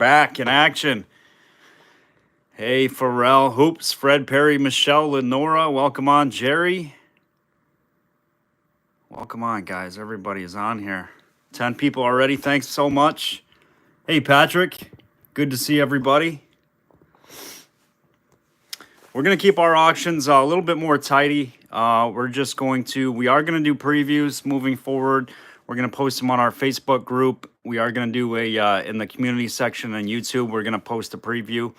Back in action. Hey, Pharrell, Hoops, Fred Perry, Michelle, Lenora. Welcome on, Jerry. Welcome on, guys. Everybody is on here. 10 people already. Thanks so much. Hey, Patrick. Good to see everybody. We're going to keep our auctions a little bit more tidy. We are going to do previews moving forward. We're going to post them on our Facebook group. We are going to do in the community section on YouTube, we're going to post a preview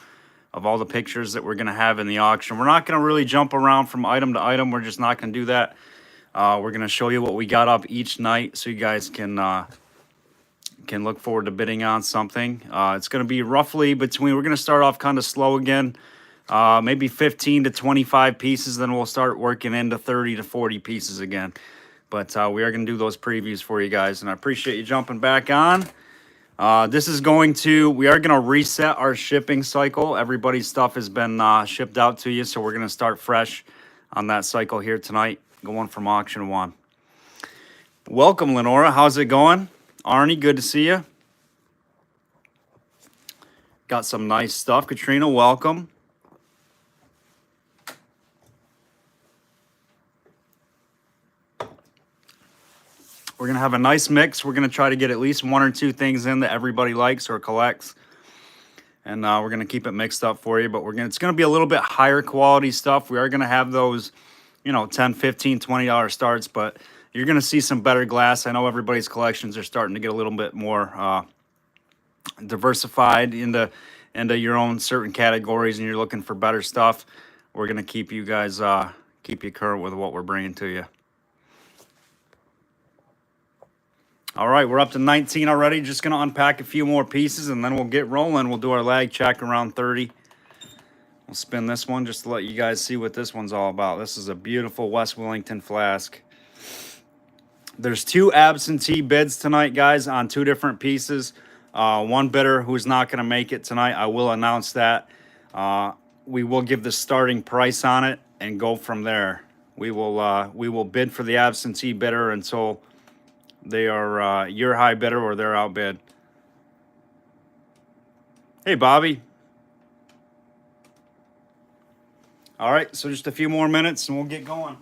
of all the pictures that we're going to have in the auction. We're not going to really jump around from item to item. We're just not going to do that. We're going to show you what we got up each night so you guys can look forward to bidding on something. It's going to be roughly we're going to start off kind of slow again. Maybe 15 to 25 pieces, then we'll start working into 30 to 40 pieces again. But we are going to do those previews for you guys, and I appreciate you jumping back on. We are going to reset our shipping cycle. Everybody's stuff has been shipped out to you, so we're going to start fresh on that cycle here tonight, going from auction one. Welcome, Lenora. How's it going? Arnie, good to see you. Got some nice stuff. Katrina, welcome. We're going to have a nice mix. We're going to try to get at least one or two things in that everybody likes or collects. And we're going to keep it mixed up for you. But it's going to be a little bit higher quality stuff. We are going to have those, $10, $15, $20 starts. But you're going to see some better glass. I know everybody's collections are starting to get a little bit more diversified into your own certain categories. And you're looking for better stuff. We're going to keep you guys, keep you current with what we're bringing to you. All right, we're up to 19 already. Just going to unpack a few more pieces, and then we'll get rolling. We'll do our lag check around 30. We'll spin this one just to let you guys see what this one's all about. This is a beautiful West Wellington flask. There's 2 absentee bids tonight, guys, on 2 different pieces. One bidder who's not going to make it tonight, I will announce that. We will give the starting price on it and go from there. We will bid for the absentee bidder until they are your high bidder or they're outbid. Hey, Bobby. All right, so just a few more minutes and we'll get going.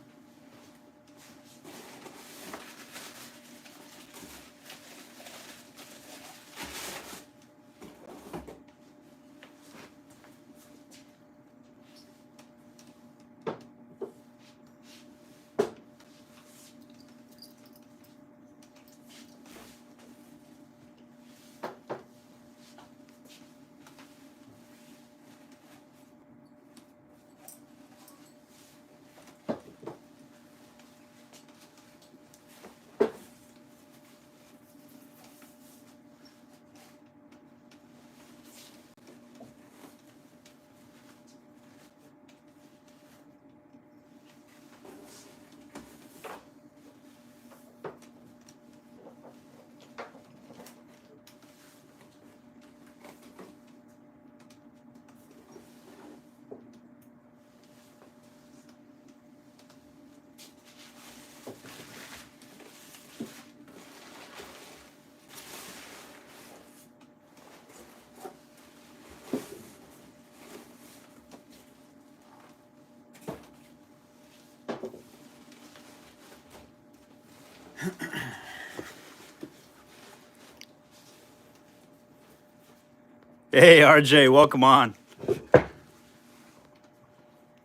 Hey, RJ, welcome on.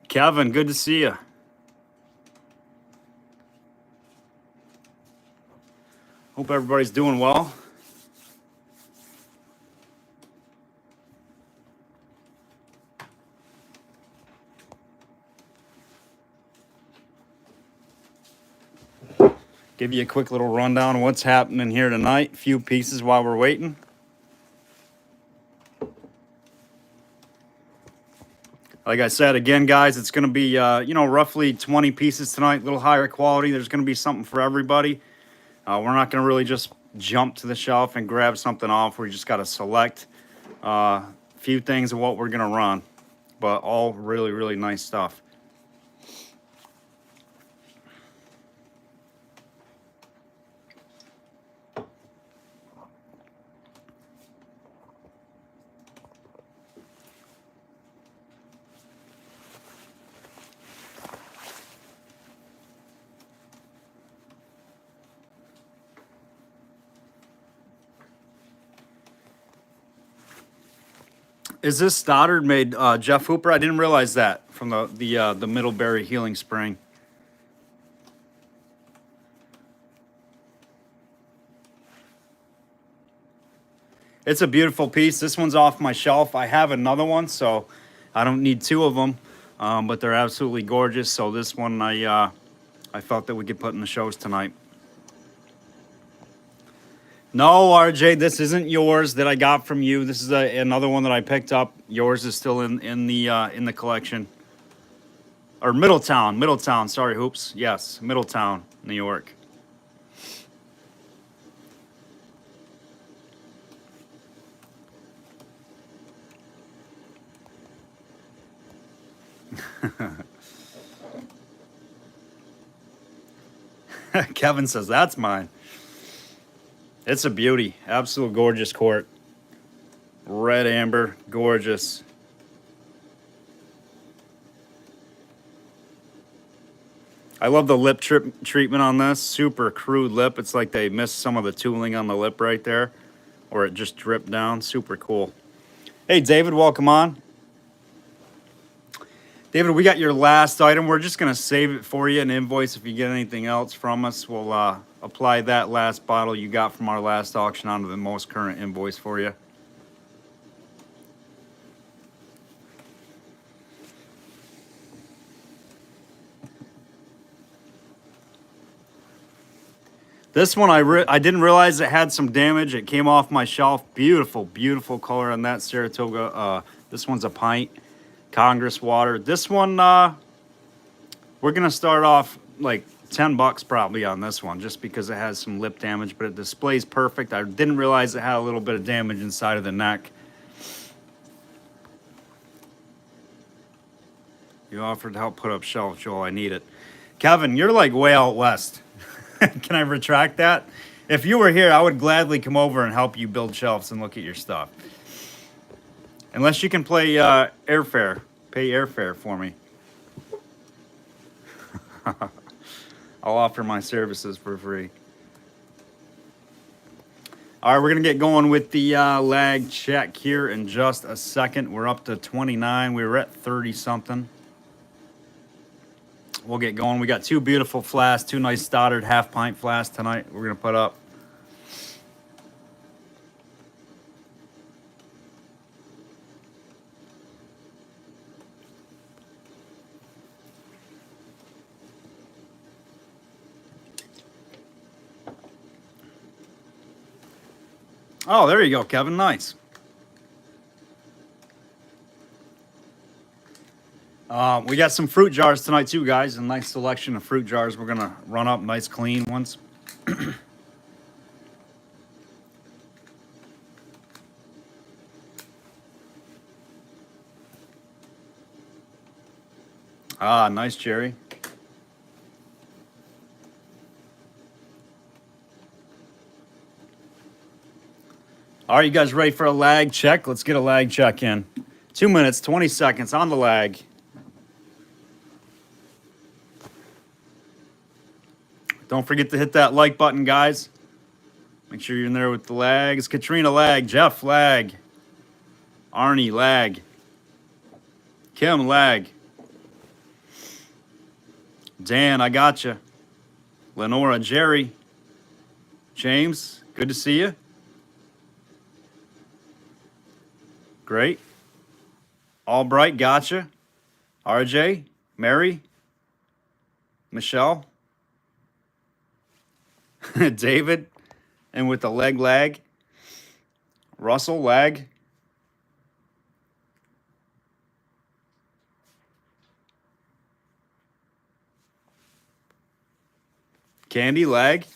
Kevin, good to see you. Hope everybody's doing well. Give you a quick little rundown of what's happening here tonight. A few pieces while we're waiting. Like I said, again, guys, it's going to be, roughly 20 pieces tonight, a little higher quality. There's going to be something for everybody. We're not going to really just jump to the shelf and grab something off. We just got to select a few things of what we're going to run, but all really, really nice stuff. Is this Stoddard made Jeff Hooper? I didn't realize that from the Middlebury Healing Spring. It's a beautiful piece. This one's off my shelf. I have another one, so I don't need two of them, but they're absolutely gorgeous. So this one I felt that we could put in the shows tonight. No, RJ, this isn't yours that I got from you. This is another one that I picked up. Yours is still in the collection. Or Middletown. Sorry, Hoops. Yes, Middletown, New York. Kevin says that's mine. It's a beauty. Absolute gorgeous quart. Red amber, gorgeous. I love the lip treatment on this. Super crude lip. It's like they missed some of the tooling on the lip right there, or it just dripped down. Super cool. Hey, David, welcome on. David, we got your last item. We're just going to save it for you, an invoice. If you get anything else from us, we'll apply that last bottle you got from our last auction onto the most current invoice for you. This one, I didn't realize it had some damage. It came off my shelf. Beautiful, beautiful color on that Saratoga. This one's a pint. Congress water. This one, we're going to start off like $10 probably on this one, just because it has some lip damage, but it displays perfect. I didn't realize it had a little bit of damage inside of the neck. You offered to help put up shelves, Joel. I need it. Kevin, you're like way out west. Can I retract that? If you were here, I would gladly come over and help you build shelves and look at your stuff. Unless you can play airfare. Pay airfare for me. I'll offer my services for free. All right, we're going to get going with the lag check here in just a second. We're up to 29. We were at 30-something. We'll get going. We got two beautiful flasks, two nice Stoddard half-pint flasks tonight we're going to put up. Oh, there you go, Kevin. Nice. We got some fruit jars tonight too, guys. A nice selection of fruit jars. We're going to run up nice clean ones. Ah, nice cherry. All right, you guys ready for a lag check? Let's get a lag check in. 2 minutes, 20 seconds on the lag. Don't forget to hit that like button, guys. Make sure you're in there with the lags. Katrina lag, Jeff lag, Arnie lag, Kim lag, Dan, I gotcha. Lenora, Jerry, James, good to see you. Great. Albright, gotcha. RJ, Mary, Michelle, David, and with the lag, Russell, lag. Candy, lag.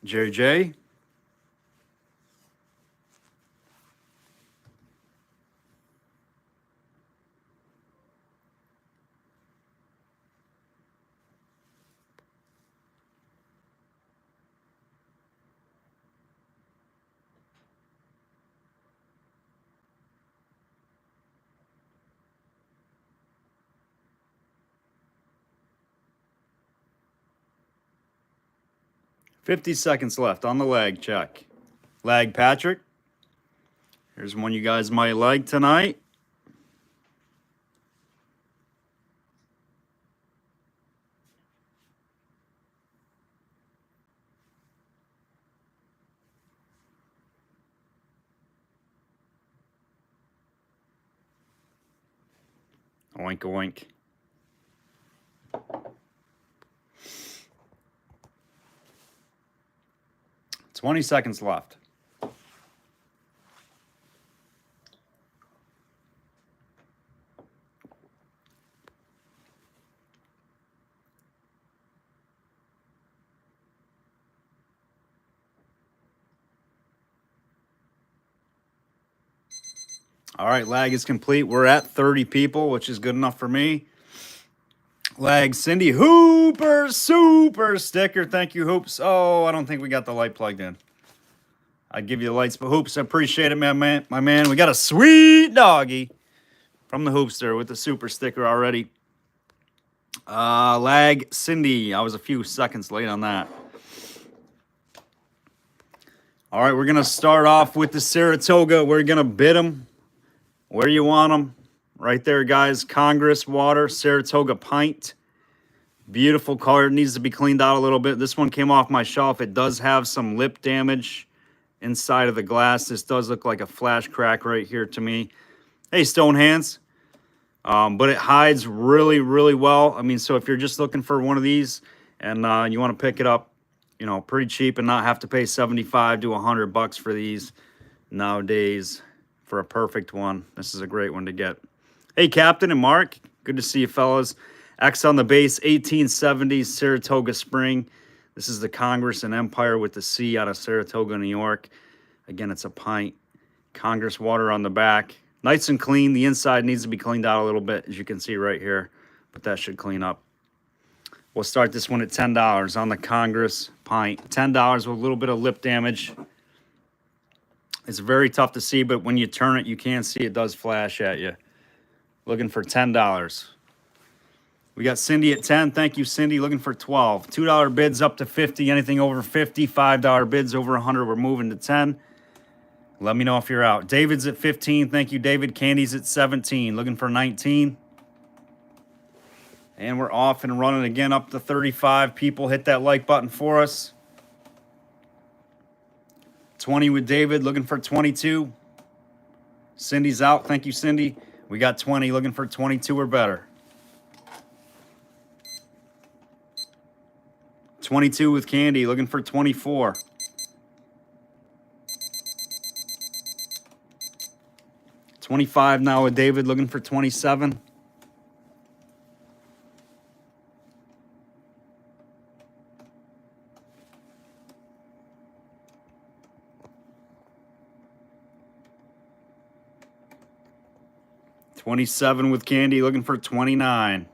Jerry J. 50 seconds left on the lag check. Lag Patrick. Here's one you guys might like tonight. Oink, oink. $20 seconds left. All right, lag is complete. We're at 30 people, which is good enough for me. Lag Cindy Hooper super sticker. Thank you, Hoops. Oh, I don't think we got the light plugged in. I'd give you the lights, but Hoops, I appreciate it, man. My man. We got a sweet doggy from the Hoopster with the super sticker already. Lag Cindy. I was a few seconds late on that. All right, we're going to start off with the Saratoga. We're going to bid them where you want them. Right there, guys. Congress water, Saratoga pint. Beautiful card. Needs to be cleaned out a little bit. This one came off my shelf. It does have some lip damage inside of the glass. This does look like a flash crack right here to me. Hey, Stone Hands. But it hides really, really well. I mean, so if you're just looking for one of these and you want to pick it up, you know, pretty cheap and not have to pay $75 to $100 for these nowadays for a perfect one, this is a great one to get. Hey, Captain and Mark. Good to see you, fellas. X on the base, 1870s Saratoga Spring. This is the Congress and Empire with the C out of Saratoga, New York. Again, it's a pint. Congress water on the back. Nice and clean. The inside needs to be cleaned out a little bit, as you can see right here. But that should clean up. We'll start this one at $10 on the Congress pint. $10 with a little bit of lip damage. It's very tough to see, but when you turn it, you can see it does flash at you. Looking for $10. We got Cindy at 10. Thank you, Cindy. Looking for 12. $2 bids up to 50. Anything over 50. $5 bids over 100. We're moving to 10. Let me know if you're out. David's at 15. Thank you, David. Candy's at 17. Looking for 19. And we're off and running again up to 35. People, hit that like button for us. 20 with David. Looking for 22. Cindy's out. Thank you, Cindy. We got 20, looking for 22 or better. 22 with Candy, looking for 24. 25 now with David, looking for 27. 27 with Candy, looking for 29.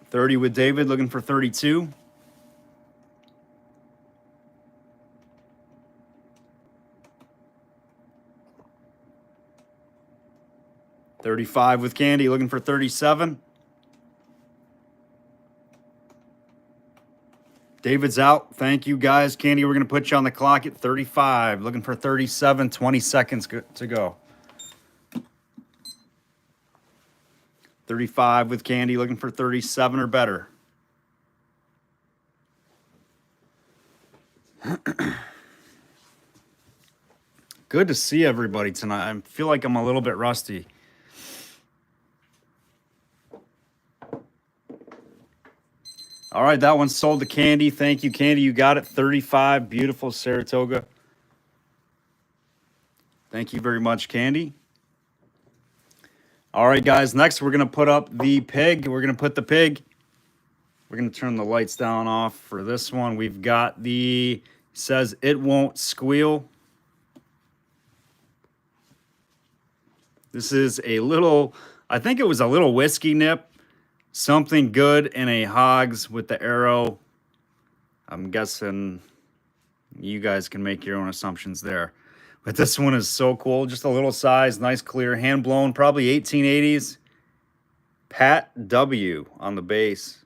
30 with David, looking for 32. 35 with Candy, looking for 37. David's out. Thank you, guys. Candy, we're going to put you on the clock at 35. Looking for 37, 20 seconds to go. 35 with Candy, looking for 37 or better. Good to see everybody tonight. I feel like I'm a little bit rusty. All right, that one's sold to Candy. Thank you, Candy. You got it. 35. Beautiful Saratoga. Thank you very much, Candy. All right, guys. Next, we're going to put up the pig. We're going to put the pig. We're going to turn the lights down off for this one. We've got the, says it won't squeal. This is a little, I think it was a little whiskey nip. Something good in a hogs with the arrow. I'm guessing you guys can make your own assumptions there. But this one is so cool. Just a little size, nice clear, hand blown, probably 1880s. Pat W on the bass.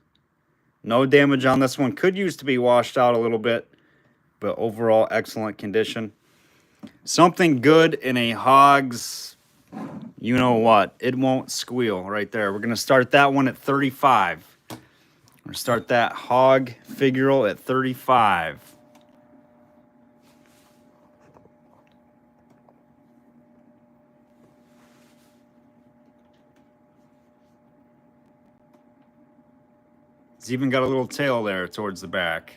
No damage on this one. Could use to be washed out a little bit, but overall excellent condition. Something good in a Hogs, you know what, it won't squeal right there. We're going to start that one at 35. We're going to start that Hog Figural at 35. It's even got a little tail there towards the back.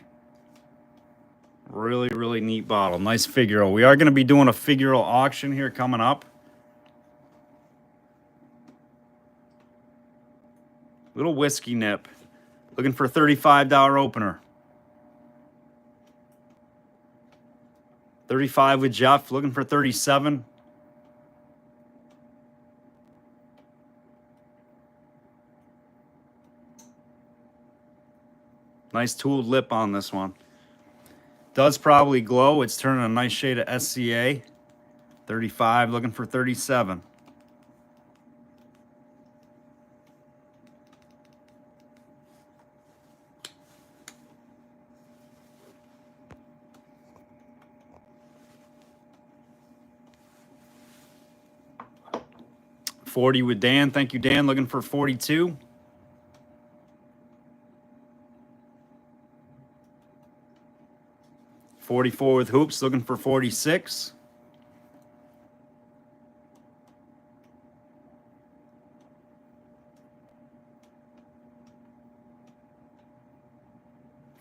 Really, really neat bottle. Nice Figural. We are going to be doing a Figural auction here coming up. Little whiskey nip. Looking for a $35 opener. 35 with Jeff. Looking for 37. Nice tooled lip on this one. Does probably glow. It's turning a nice shade of SCA. 35, looking for 37. $40 with Dan. Thank you, Dan. Looking for 42. $44 with Hoops. Looking for 46.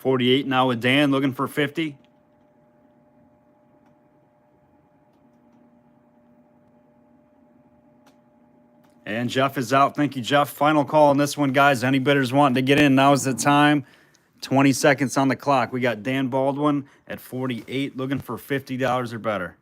$48 now with Dan. Looking for 50. And Jeff is out. Thank you, Jeff. Final call on this one, guys. Any bidders wanting to get in, now's the time. 20 seconds on the clock. We got Dan Baldwin at 48, looking for $50 or better.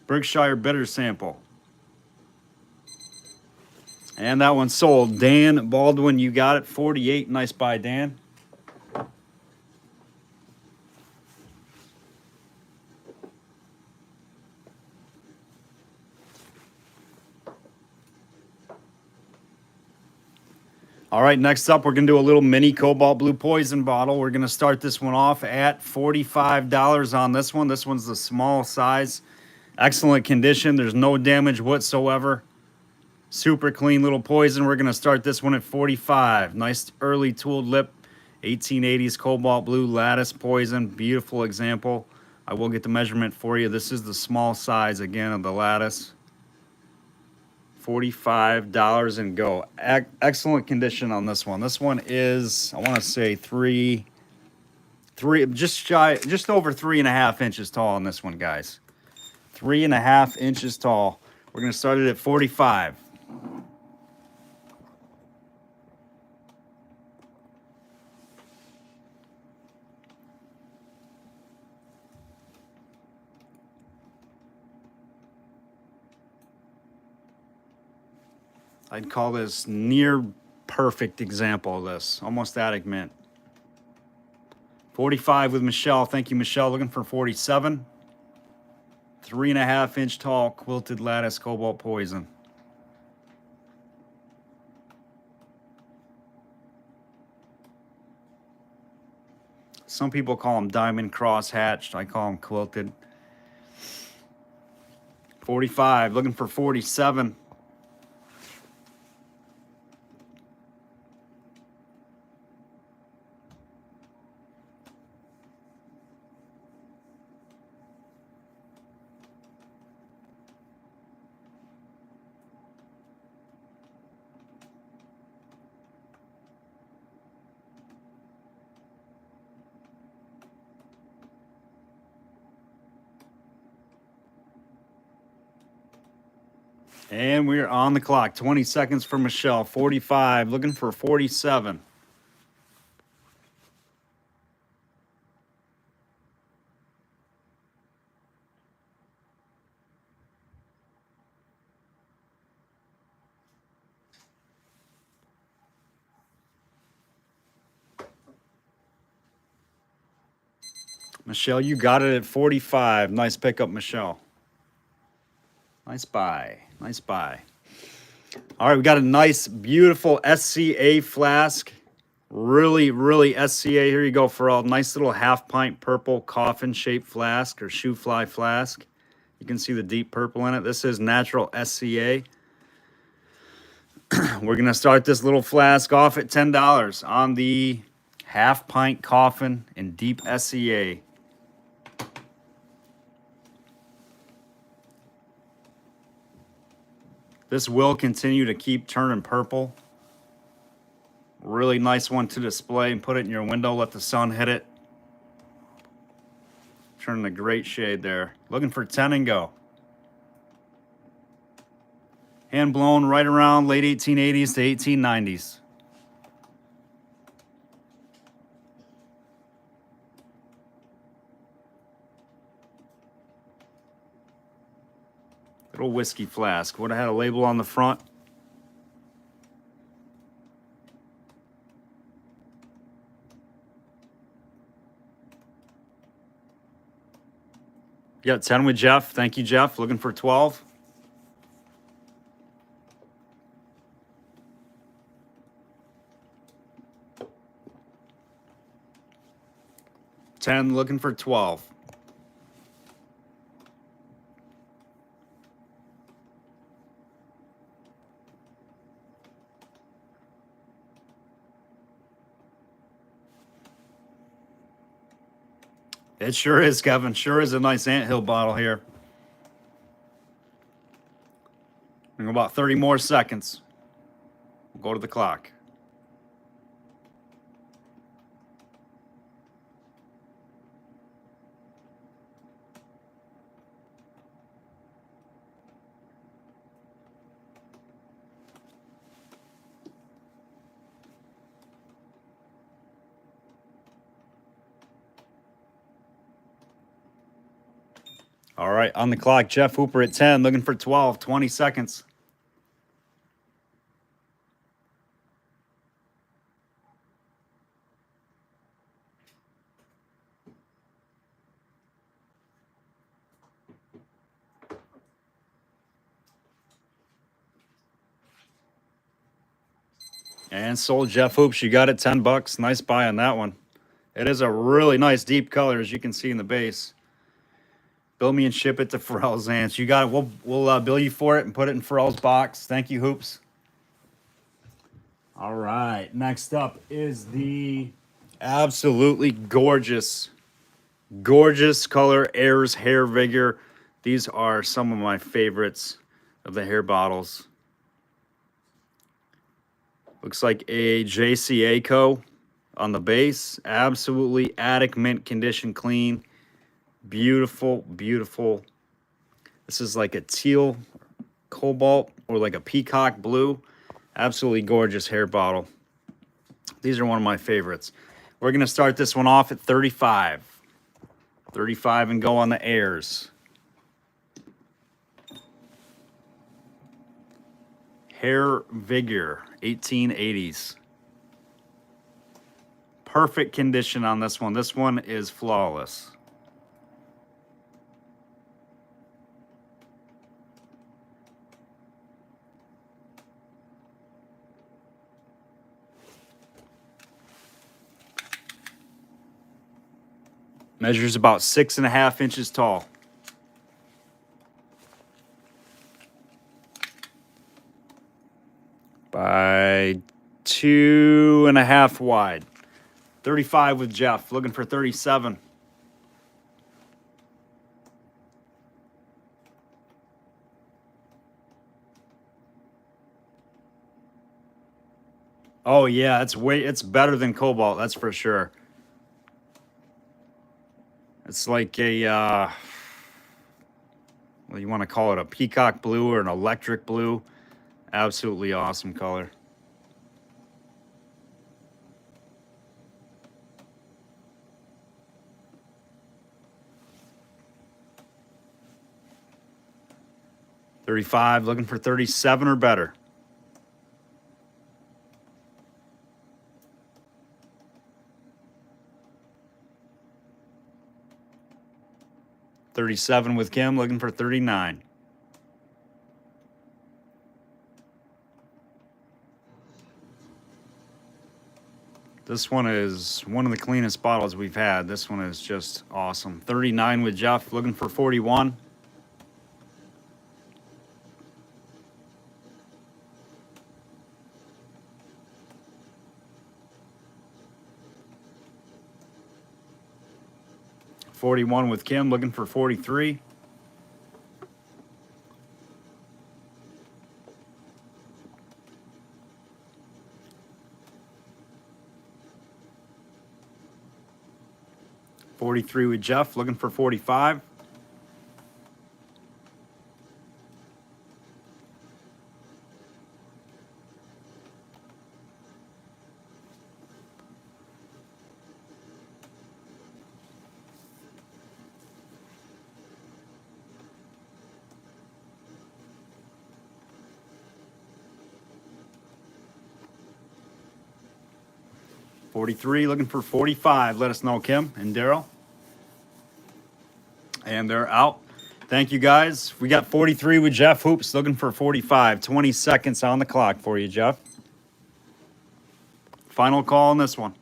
Berkshire bidder sample. And that one sold. Dan Baldwin, you got it. 48. Nice buy, Dan. All right, next up, we're going to do a little mini Cobalt Blue Poison bottle. We're going to start this one off at $45 on this one. This one's the small size. Excellent condition. There's no damage whatsoever. Super clean little poison. We're going to start this one at 45. Nice early tooled lip. 1880s Cobalt Blue lattice poison. Beautiful example. I will get the measurement for you. This is the small size, again, of the lattice. $45 and go. Excellent condition on this one. This one is, I want to say just over 3.5 inches tall on this one, guys. 3.5 inches tall. We're going to start it at 45. I'd call this near perfect example of this. Almost attic mint. 45 with Michelle. Thank you, Michelle. Looking for 47. 3.5 inch tall quilted lattice cobalt poison. Some people call them diamond cross hatched. I call them quilted. 45. Looking for 47. And we're on the clock. 20 seconds for Michelle. 45. Looking for 47. Michelle, you got it at 45. Nice pickup, Michelle. Nice buy. Nice buy. All right, we got a nice, beautiful SCA flask. Really, really SCA. Here you go, Pharrell. Nice little half-pint purple coffin-shaped flask or shoe fly flask. You can see the deep purple in it. This is natural SCA. We're going to start this little flask off at $10 on the half-pint coffin in deep SCA. This will continue to keep turning purple. Really nice one to display and put it in your window. Let the sun hit it. Turning a great shade there. Looking for 10 and go. Hand blown right around late 1880s to 1890s. Little whiskey flask. Would have had a label on the front. Yeah, 10 with Jeff. Thank you, Jeff. Looking for 12. $10, looking for 12. It sure is, Kevin. Sure is a nice anthill bottle here. In about 30 more seconds, we'll go to the clock. All right, on the clock, Jeff Hooper at 10, looking for 12, 20 seconds. And sold Jeff Hoops. You got it, $10. Nice buy on that one. It is a really nice deep color, as you can see in the base. Bill me and ship it to Pharrell's Ants. You got it. We'll bill you for it and put it in Pharrell's box. Thank you, Hoops. All right. Next up is the absolutely gorgeous, gorgeous color Ayers Hair Vigor. These are some of my favorites of the hair bottles. Looks like a JCA Co. on the base. Absolutely attic mint condition clean. Beautiful, beautiful. This is like a teal cobalt or like a peacock blue. Absolutely gorgeous hair bottle. These are one of my favorites. We're going to start this one off at 35. 35 and go on the Ayers. Hair Vigor, 1880s. Perfect condition on this one. This one is flawless. Measures about 6.5 inches tall. By 2.5 wide. 35 with Jeff. Looking for 37. Oh yeah, it's better than Cobalt, that's for sure. It's like a well, you want to call it a peacock blue or an electric blue. Absolutely awesome color. $35, looking for 37 or better. 37 with Kim, looking for 39. This one is one of the cleanest bottles we've had. This one is just awesome. 39 with Jeff, looking for 41. $41 with Kim, looking for 43. $43 with Jeff, looking for 45. $43, looking for 45. Let us know, Kim and Daryl. And they're out. Thank you, guys. We got 43 with Jeff Hoops, looking for 45. 20 seconds on the clock for you, Jeff. Final call on this one.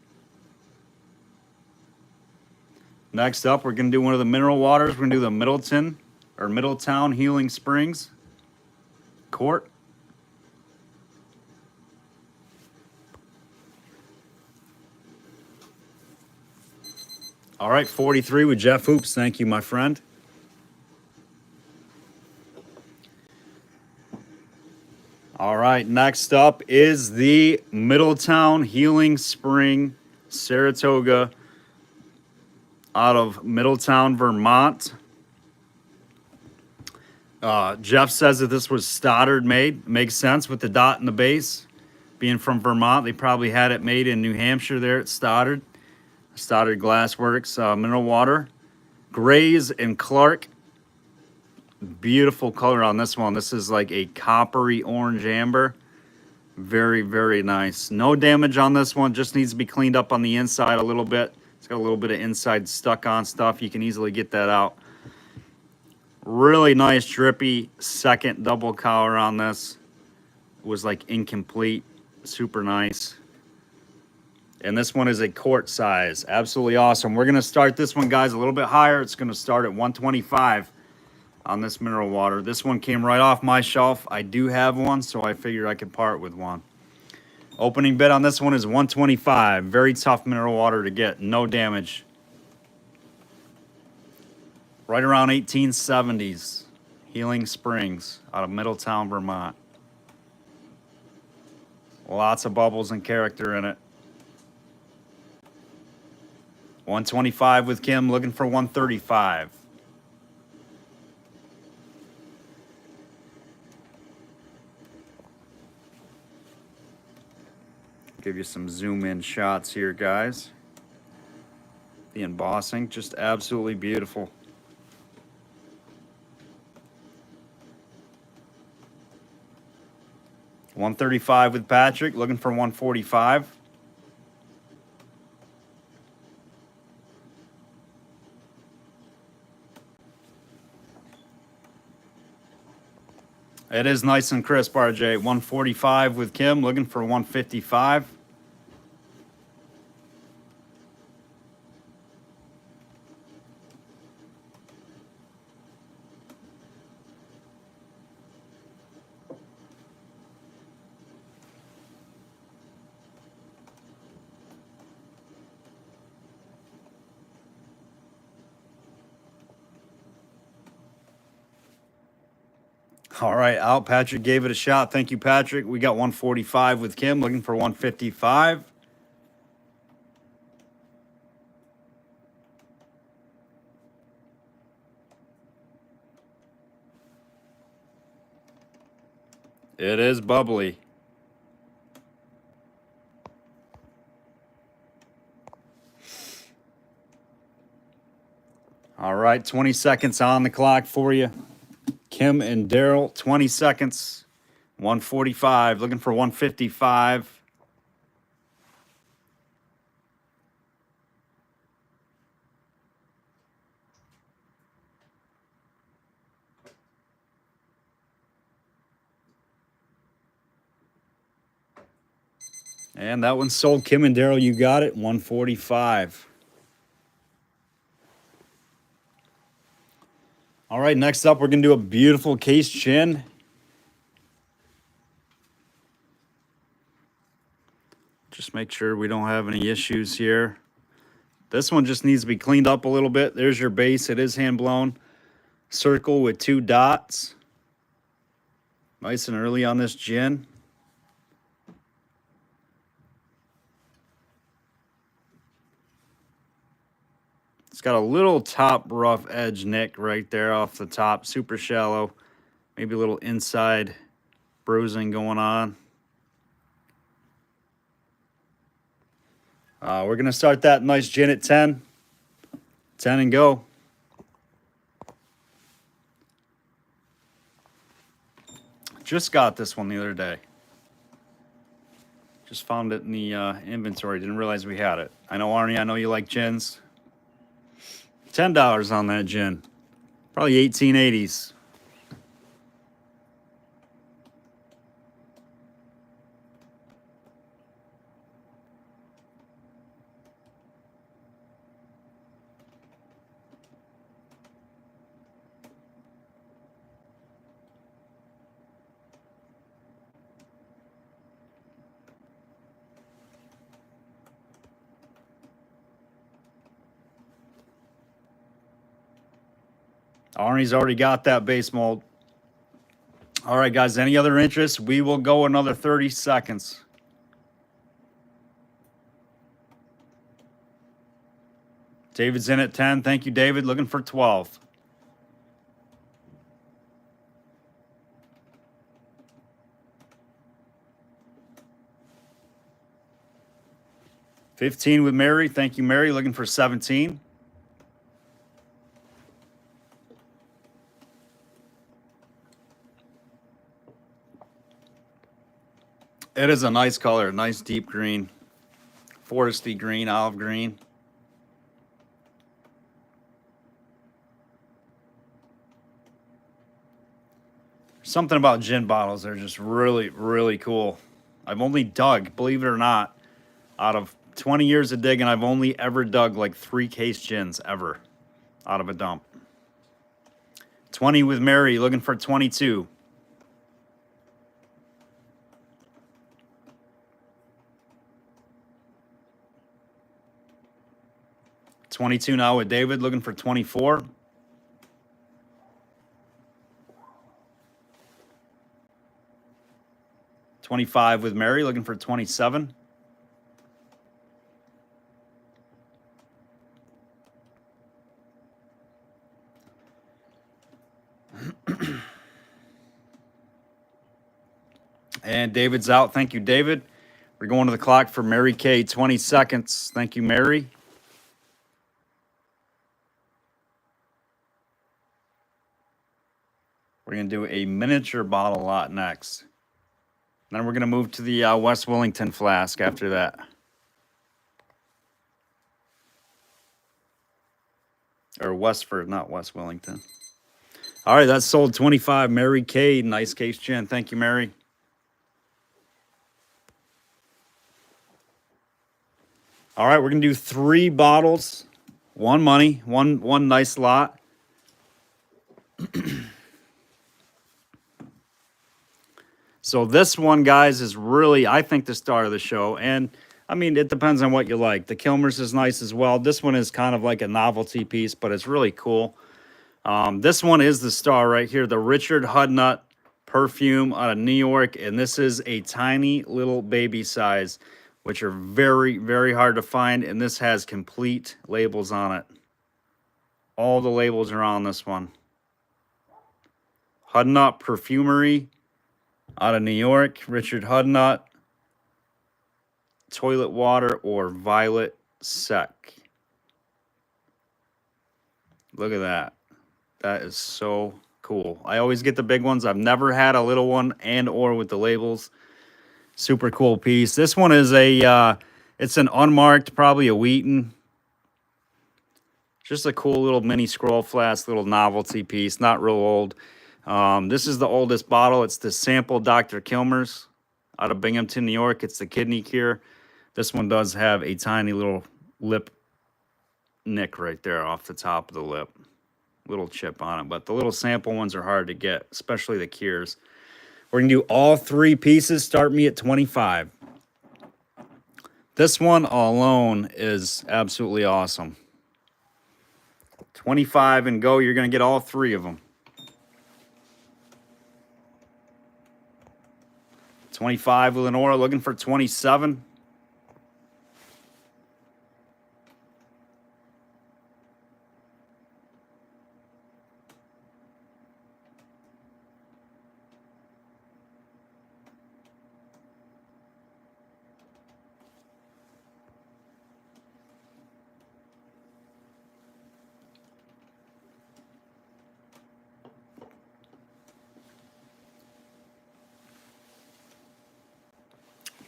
Next up, we're going to do one of the mineral waters. We're going to do the Middletown Healing Springs Quart. All right, 43 with Jeff Hoops. Thank you, my friend. All right, next up is the Middletown Healing Spring Saratoga out of Middletown, Vermont. Jeff says that this was Stoddard made. Makes sense with the dot in the base. Being from Vermont, they probably had it made in New Hampshire there at Stoddard. Stoddard Glassworks, mineral water. Grays and Clark. Beautiful color on this one. This is like a coppery orange amber. Very, very nice. No damage on this one. Just needs to be cleaned up on the inside a little bit. It's got a little bit of inside stuck on stuff. You can easily get that out. Really nice drippy second double collar on this. It was like incomplete. Super nice. And this one is a quart size. Absolutely awesome. We're going to start this one, guys, a little bit higher. It's going to start at 125 on this mineral water. This one came right off my shelf. I do have one, so I figured I could part with one. Opening bid on this one is 125. Very tough mineral water to get. No damage. Right around 1870s. Healing Springs out of Middletown, Vermont. Lots of bubbles and character in it. 125 with Kim, looking for 135. Give you some zoom in shots here, guys. The embossing, just absolutely beautiful. $135 with Patrick, looking for 145. It is nice and crisp, RJ. 145 with Kim, looking for 155. All right, out. Patrick gave it a shot. Thank you, Patrick. We got 145 with Kim, looking for 155. It is bubbly. All right, 20 seconds on the clock for you. Kim and Daryl, 20 seconds. 145, looking for 155. And that one sold. Kim and Daryl, you got it. 145. All right, next up, we're going to do a beautiful case chin. Just make sure we don't have any issues here. This one just needs to be cleaned up a little bit. There's your base. It is hand blown. Circle with 2 dots. Nice and early on this gin. It's got a little top rough edge nick right there off the top. Super shallow. Maybe a little inside bruising going on. We're going to start that nice gin at 10. 10 and go. Just got this one the other day. Just found it in the inventory. Didn't realize we had it. I know, Arnie, I know you like gins. $10 on that gin. Probably 1880s. Arnie's already got that base mold. All right, guys, any other interest? We will go another 30 seconds. David's in at 10. Thank you, David. Looking for 12. $15 with Mary. Thank you, Mary. Looking for 17. It is a nice color, nice deep green, foresty green, olive green. Something about gin bottles, they're just really, really cool. I've only dug, believe it or not, out of 20 years of digging, I've only ever dug like 3 case gins ever out of a dump. 20 with Mary, looking for 22. 22 now with David, looking for 24. $25 with Mary, looking for 27. And David's out. Thank you, David. We're going to the clock for Mary Kay. 20 seconds. Thank you, Mary. We're going to do a miniature bottle lot next. Then we're going to move to the West Wellington flask after that. Or Westford, not West Wellington. All right, that's sold 25. Mary Kay, nice case gin. Thank you, Mary. All right, we're going to do 3 bottles. 1 money, one nice lot. So this one, guys, is really, I think, the star of the show. And, I mean, it depends on what you like. The Kilmer's is nice as well. This one is kind of like a novelty piece, but it's really cool. This one is the star right here, the Richard Hudnut perfume out of New York. And this is a tiny little baby size, which are very, very hard to find. And this has complete labels on it. All the labels are on this one. Hudnut Perfumery out of New York, Richard Hudnut, toilet water or violet sec. Look at that. That is so cool. I always get the big ones. I've never had a little one and or with the labels. Super cool piece. This one is a, it's an unmarked, probably a Wheaton. Just a cool little mini scroll flask, little novelty piece, not real old. This is the oldest bottle. It's the sample Dr. Kilmer's out of Binghamton, New York. It's the kidney cure. This one does have a tiny little lip nick right there off the top of the lip. Little chip on it, but the little sample ones are hard to get, especially the cures. We're going to do all 3 pieces. Start me at 25. This one alone is absolutely awesome. 25 and go. You're going to get all 3 of them. 25 with Lenora, looking for 27.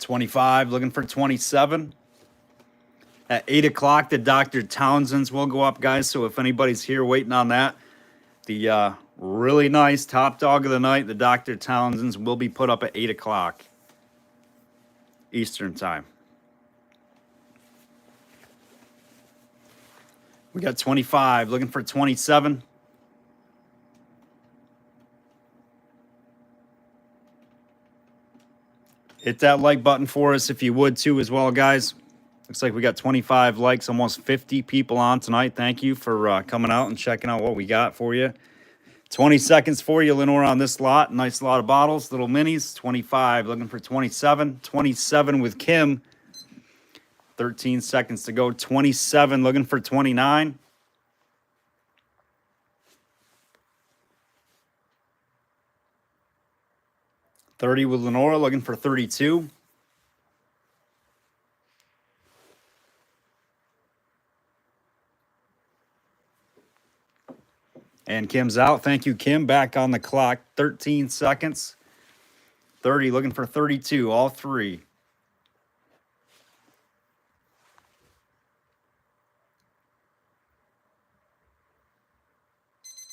$25, looking for 27. At 8 o'clock, the Dr. Townsend's will go up, guys. So if anybody's here waiting on that, the really nice top dog of the night, the Dr. Townsend's, will be put up at 8 o'clock Eastern time. We got 25, looking for 27. Hit that like button for us if you would too as well, guys. Looks like we got 25 likes, almost 50 people on tonight. Thank you for coming out and checking out what we got for you. 20 seconds for you, Lenore, on this lot. Nice lot of bottles, little minis. 25, looking for 27. 27 with Kim. 13 seconds to go. 27, looking for 29. $30 with Lenora, looking for 32. And Kim's out. Thank you, Kim. Back on the clock. 13 seconds. 30, looking for 32. All 3.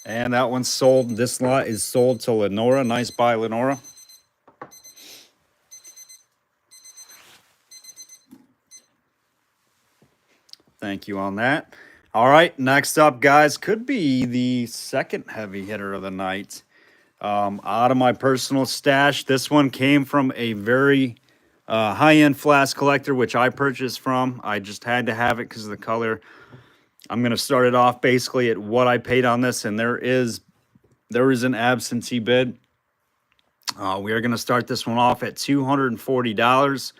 And that one's sold. This lot is sold to Lenora. Nice buy, Lenora. Thank you on that. All right, next up, guys, could be the second heavy hitter of the night. Out of my personal stash, this one came from a very high-end flask collector, which I purchased from. I just had to have it because of the color. I'm going to start it off basically at what I paid on this, and there is an absentee bid. We are going to start this one off at $240,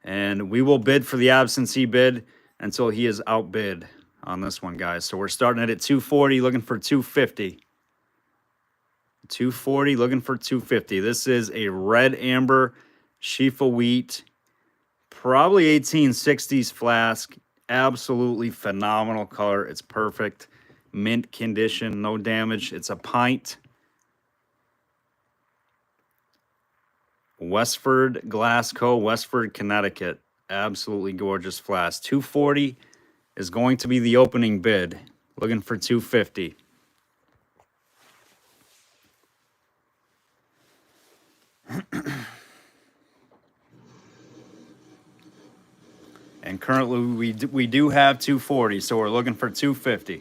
and we will bid for the absentee bid until he is outbid on this one, guys. So we're starting it at $240, looking for $250. $240, looking for $250. This is a red amber Shifa wheat, probably 1860s flask. Absolutely phenomenal color. It's perfect. Mint condition, no damage. It's a pint. Westford Glass Co., Westford, Connecticut. Absolutely gorgeous flask. $240 is going to be the opening bid. Looking for $250. And currently we do have $240, so we're looking for $250.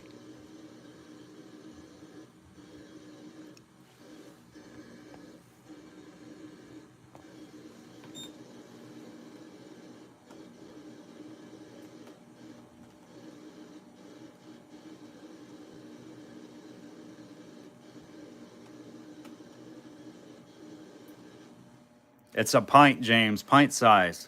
It's a pint, James, pint size.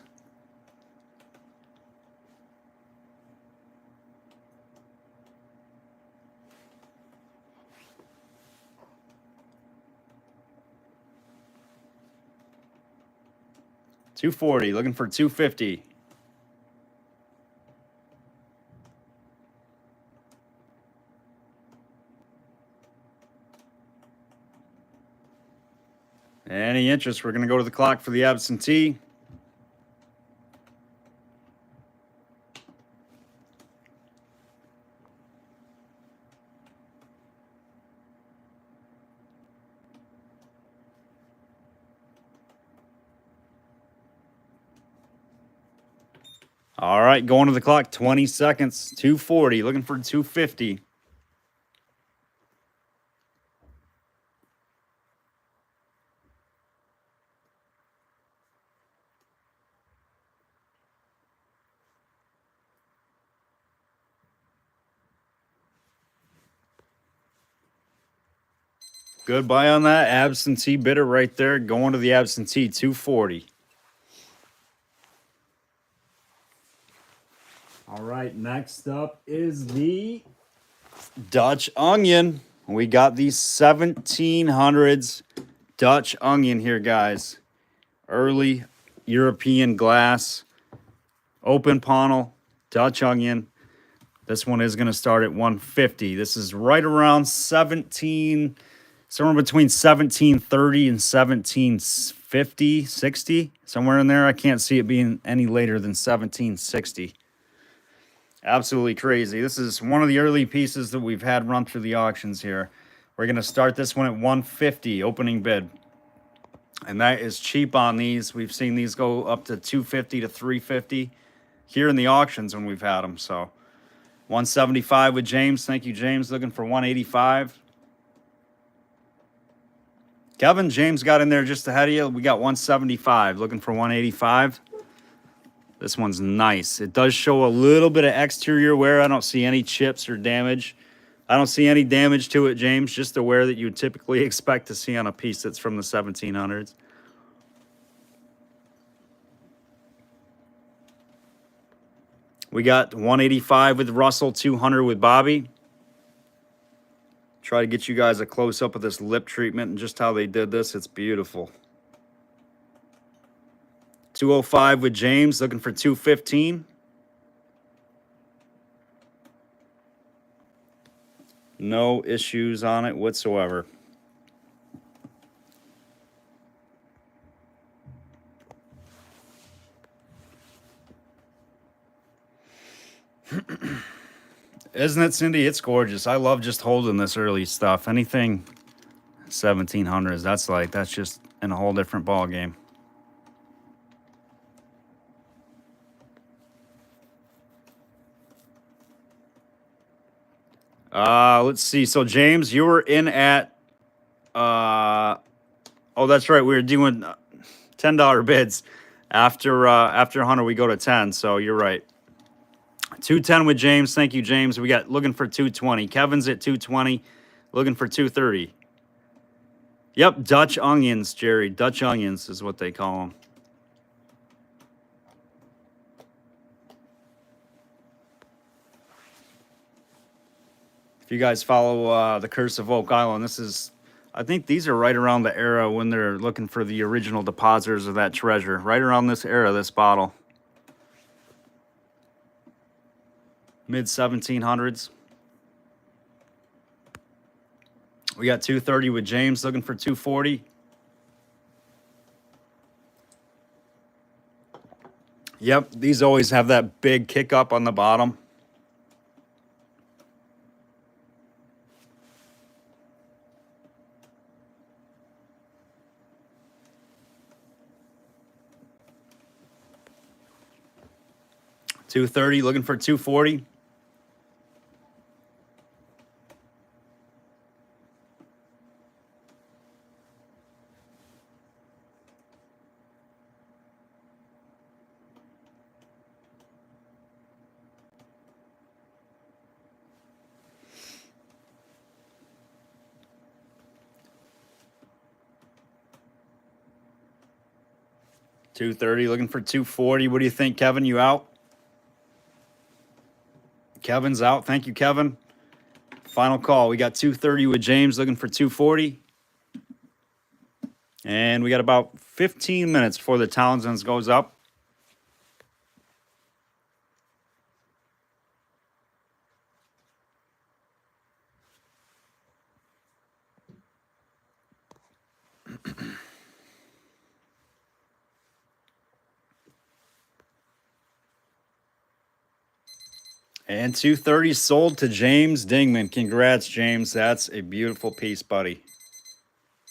$240, looking for $250. Any interest? We're going to go to the clock for the absentee. All right, going to the clock, 20 seconds, 240, looking for 250. Goodbye on that absentee bidder right there. Going to the absentee, 240. All right, next up is the Dutch onion. We got the 1700s Dutch onion here, guys. Early European glass, open panel, Dutch onion. This one is going to start at 150. This is right around 17, somewhere between 1730 and 1750, 60, somewhere in there. I can't see it being any later than 1760. Absolutely crazy. This is one of the early pieces that we've had run through the auctions here. We're going to start this one at 150, opening bid. And that is cheap on these. We've seen these go up to 250 to 350 here in the auctions when we've had them. So 175 with James. Thank you, James. Looking for 185. Kevin, James got in there just ahead of you. We got 175. Looking for 185. This one's nice. It does show a little bit of exterior wear. I don't see any chips or damage. I don't see any damage to it, James. Just the wear that you would typically expect to see on a piece that's from the 1700s. We got 185 with Russell, 200 with Bobby. Try to get you guys a close-up of this lip treatment and just how they did this. It's beautiful. 205 with James, looking for 215. No issues on it whatsoever. Isn't it, Cindy? It's gorgeous. I love just holding this early stuff. Anything 1700s, that's just in a whole different ball game. Let's see. So James, you were in at oh, that's right. We were doing $10 bids. After Hunter, we go to 10. So you're right. 210 with James. Thank you, James. We got looking for 220. Kevin's at 220, looking for 230. Yep, Dutch onions, Jerry. Dutch onions is what they call them. If you guys follow the Curse of Oak Island, this is, I think these are right around the era when they're looking for the original depositors of that treasure. Right around this era, this bottle. Mid-1700s. We got 230 with James, looking for 240. Yep, these always have that big kick up on the bottom. $230, looking for 240. $230, looking for 240. What do you think, Kevin? You out? Kevin's out. Thank you, Kevin. Final call. We got 230 with James, looking for 240. And we got about 15 minutes before the Townsend's goes up. And 230 sold to James Dingman. Congrats, James. That's a beautiful piece, buddy.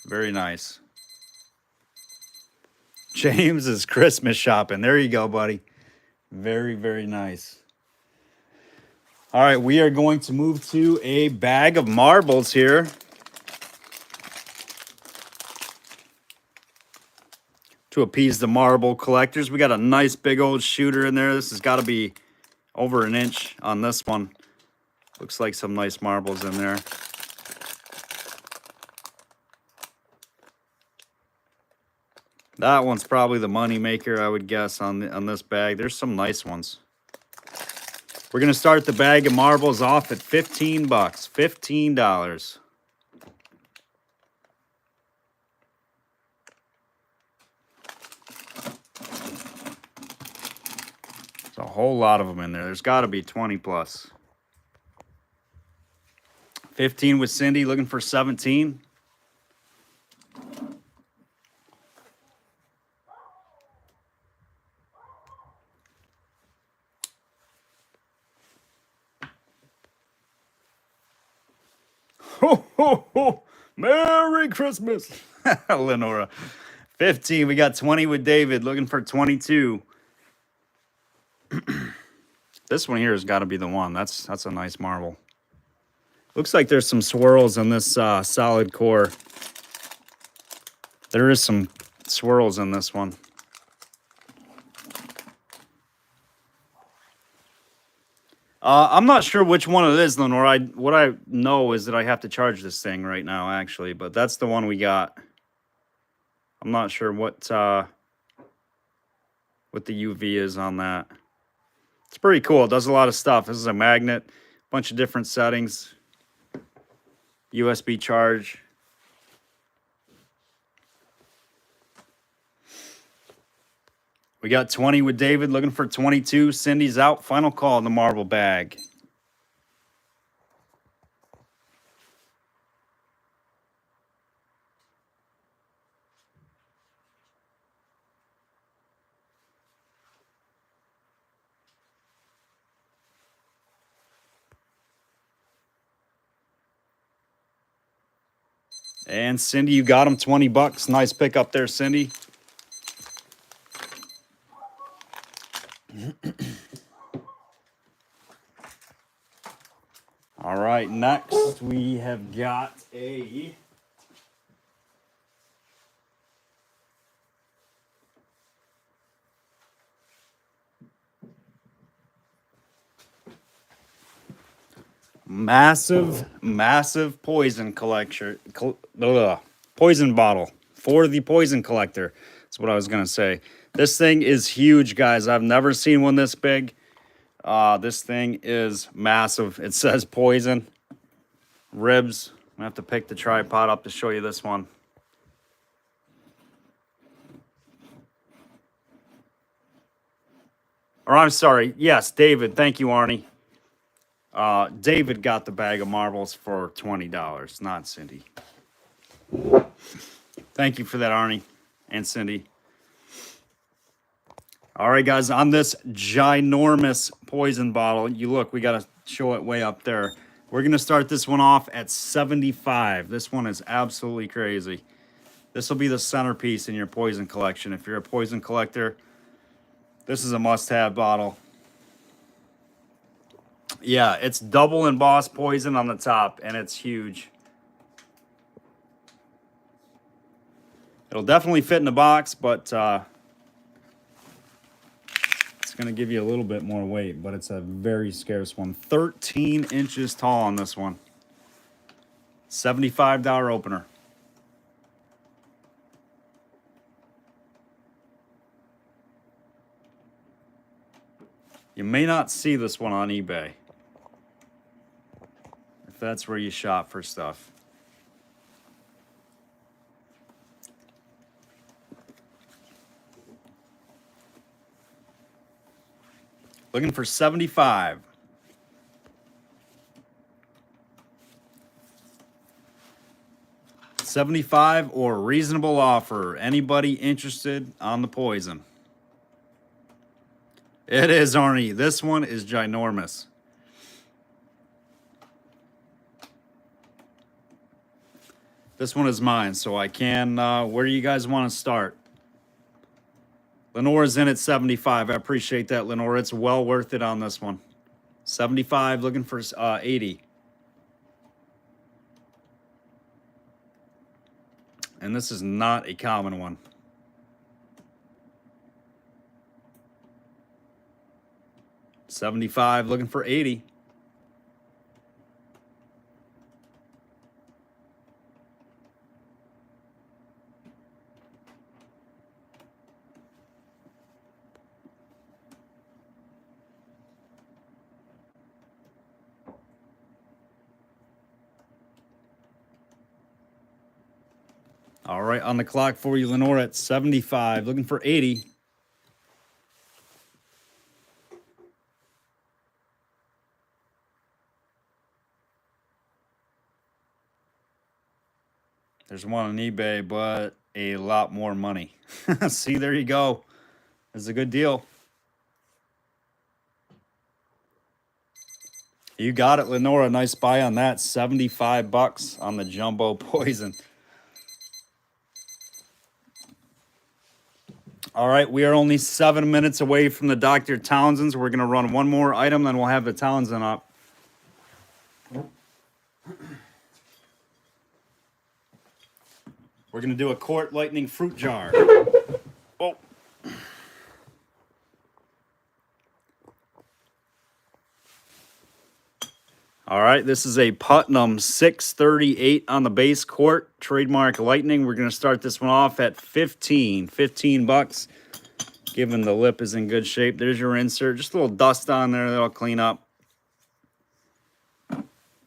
Very nice. James is Christmas shopping. There you go, buddy. Very, very nice. All right, we are going to move to a bag of marbles here. To appease the marble collectors. We got a nice big old shooter in there. This has got to be over an inch on this one. Looks like some nice marbles in there. That one's probably the money maker, I would guess, on this bag. There's some nice ones. We're going to start the bag of marbles off at 15 bucks. $15. There's a whole lot of them in there. There's got to be 20 plus. 15 with Cindy, looking for 17. Ho, ho, ho. Merry Christmas, Lenora. 15. We got 20 with David, looking for 22. This one here has got to be the one. That's a nice marble. Looks like there's some swirls in this solid core. There is some swirls in this one. I'm not sure which one it is, Lenore. What I know is that I have to charge this thing right now, actually. But that's the one we got. I'm not sure what the UV is on that. It's pretty cool. It does a lot of stuff. This is a magnet. Bunch of different settings. USB charge. We got 20 with David, looking for 22. Cindy's out. Final call in the marble bag. And Cindy, you got him 20 bucks. Nice pick up there, Cindy. All right, next we have got a massive poison collection, poison bottle for the poison collector. That's what I was gonna say. This thing is huge, guys. I've never seen one this big. This thing is massive. It says poison. Ribs. I'm gonna have to pick the tripod up to show you this one. Or I'm sorry. Yes, David. Thank you, Arnie. David got the bag of marbles for $20, not Cindy. Thank you for that, Arnie and Cindy. All right, guys, on this ginormous poison bottle, you look, we got to show it way up there. We're going to start this one off at 75. This one is absolutely crazy. This will be the centerpiece in your poison collection. If you're a poison collector, this is a must-have bottle. Yeah, it's double embossed poison on the top, and it's huge. It'll definitely fit in the box, but it's going to give you a little bit more weight, but it's a very scarce one. 13 inches tall on this one. $75 opener. You may not see this one on eBay, if that's where you shop for stuff. Looking for 75. $75 or reasonable offer. Anybody interested on the poison? It is, Arnie. This one is ginormous. This one is mine, so I can... where do you guys want to start? Lenora's in at 75. I appreciate that, Lenora. It's well worth it on this one. 75, looking for 80. And this is not a common one. $75, looking for 80. All right, on the clock for you, Lenora, at 75, looking for 80. There's one on eBay, but a lot more money. See, there you go. It's a good deal. You got it, Lenora. Nice buy on that. 75 bucks on the Jumbo Poison. All right, we are only 7 minutes away from the Dr. Townsend's. We're going to run one more item, then we'll have the Townsend up. We're going to do a Quart Lightning fruit jar. Oh. All right, this is a Putnam 638 on the base quart, trademark Lightning. We're going to start this one off at 15 bucks. Given the lip is in good shape. There's your insert. Just a little dust on there that'll clean up.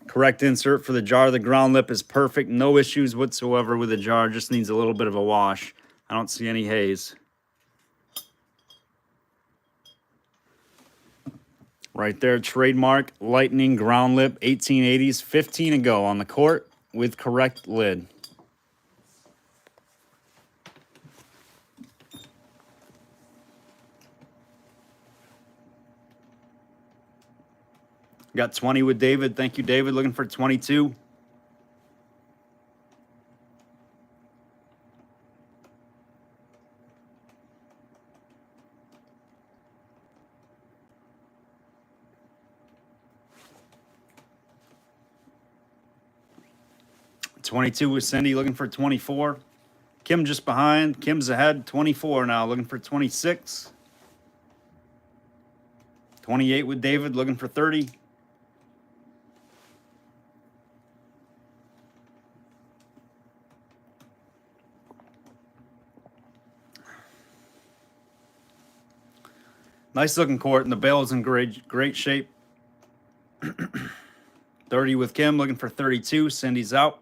Correct insert for the jar. The ground lip is perfect. No issues whatsoever with the jar. Just needs a little bit of a wash. I don't see any haze. Right there, trademark Lightning ground lip, 1880s, 15 to go on the quart with correct lid. Got 20 with David. Thank you, David. Looking for 22. $22 with Cindy, looking for 24. Kim just behind. Kim's ahead, 24 now, looking for 26. 28 with David, looking for 30. Nice looking quart, and the bale is in great shape. 30 with Kim, looking for 32. Cindy's out.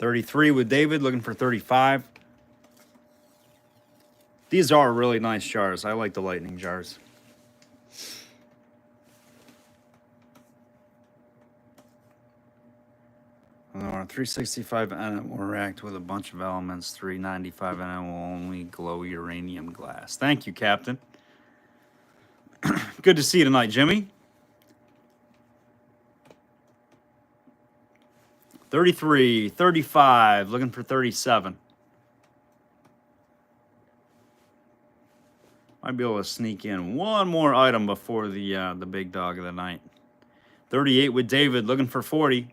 $33 with David, looking for 35. These are really nice jars. I like the Lightning jars. Our 365 NM will react with a bunch of elements. 395 NM will only glow uranium glass. Thank you, Captain. Good to see you tonight, Jimmy. 33, 35, looking for 37. Might be able to sneak in one more item before the big dog of the night. 38 with David, looking for 40.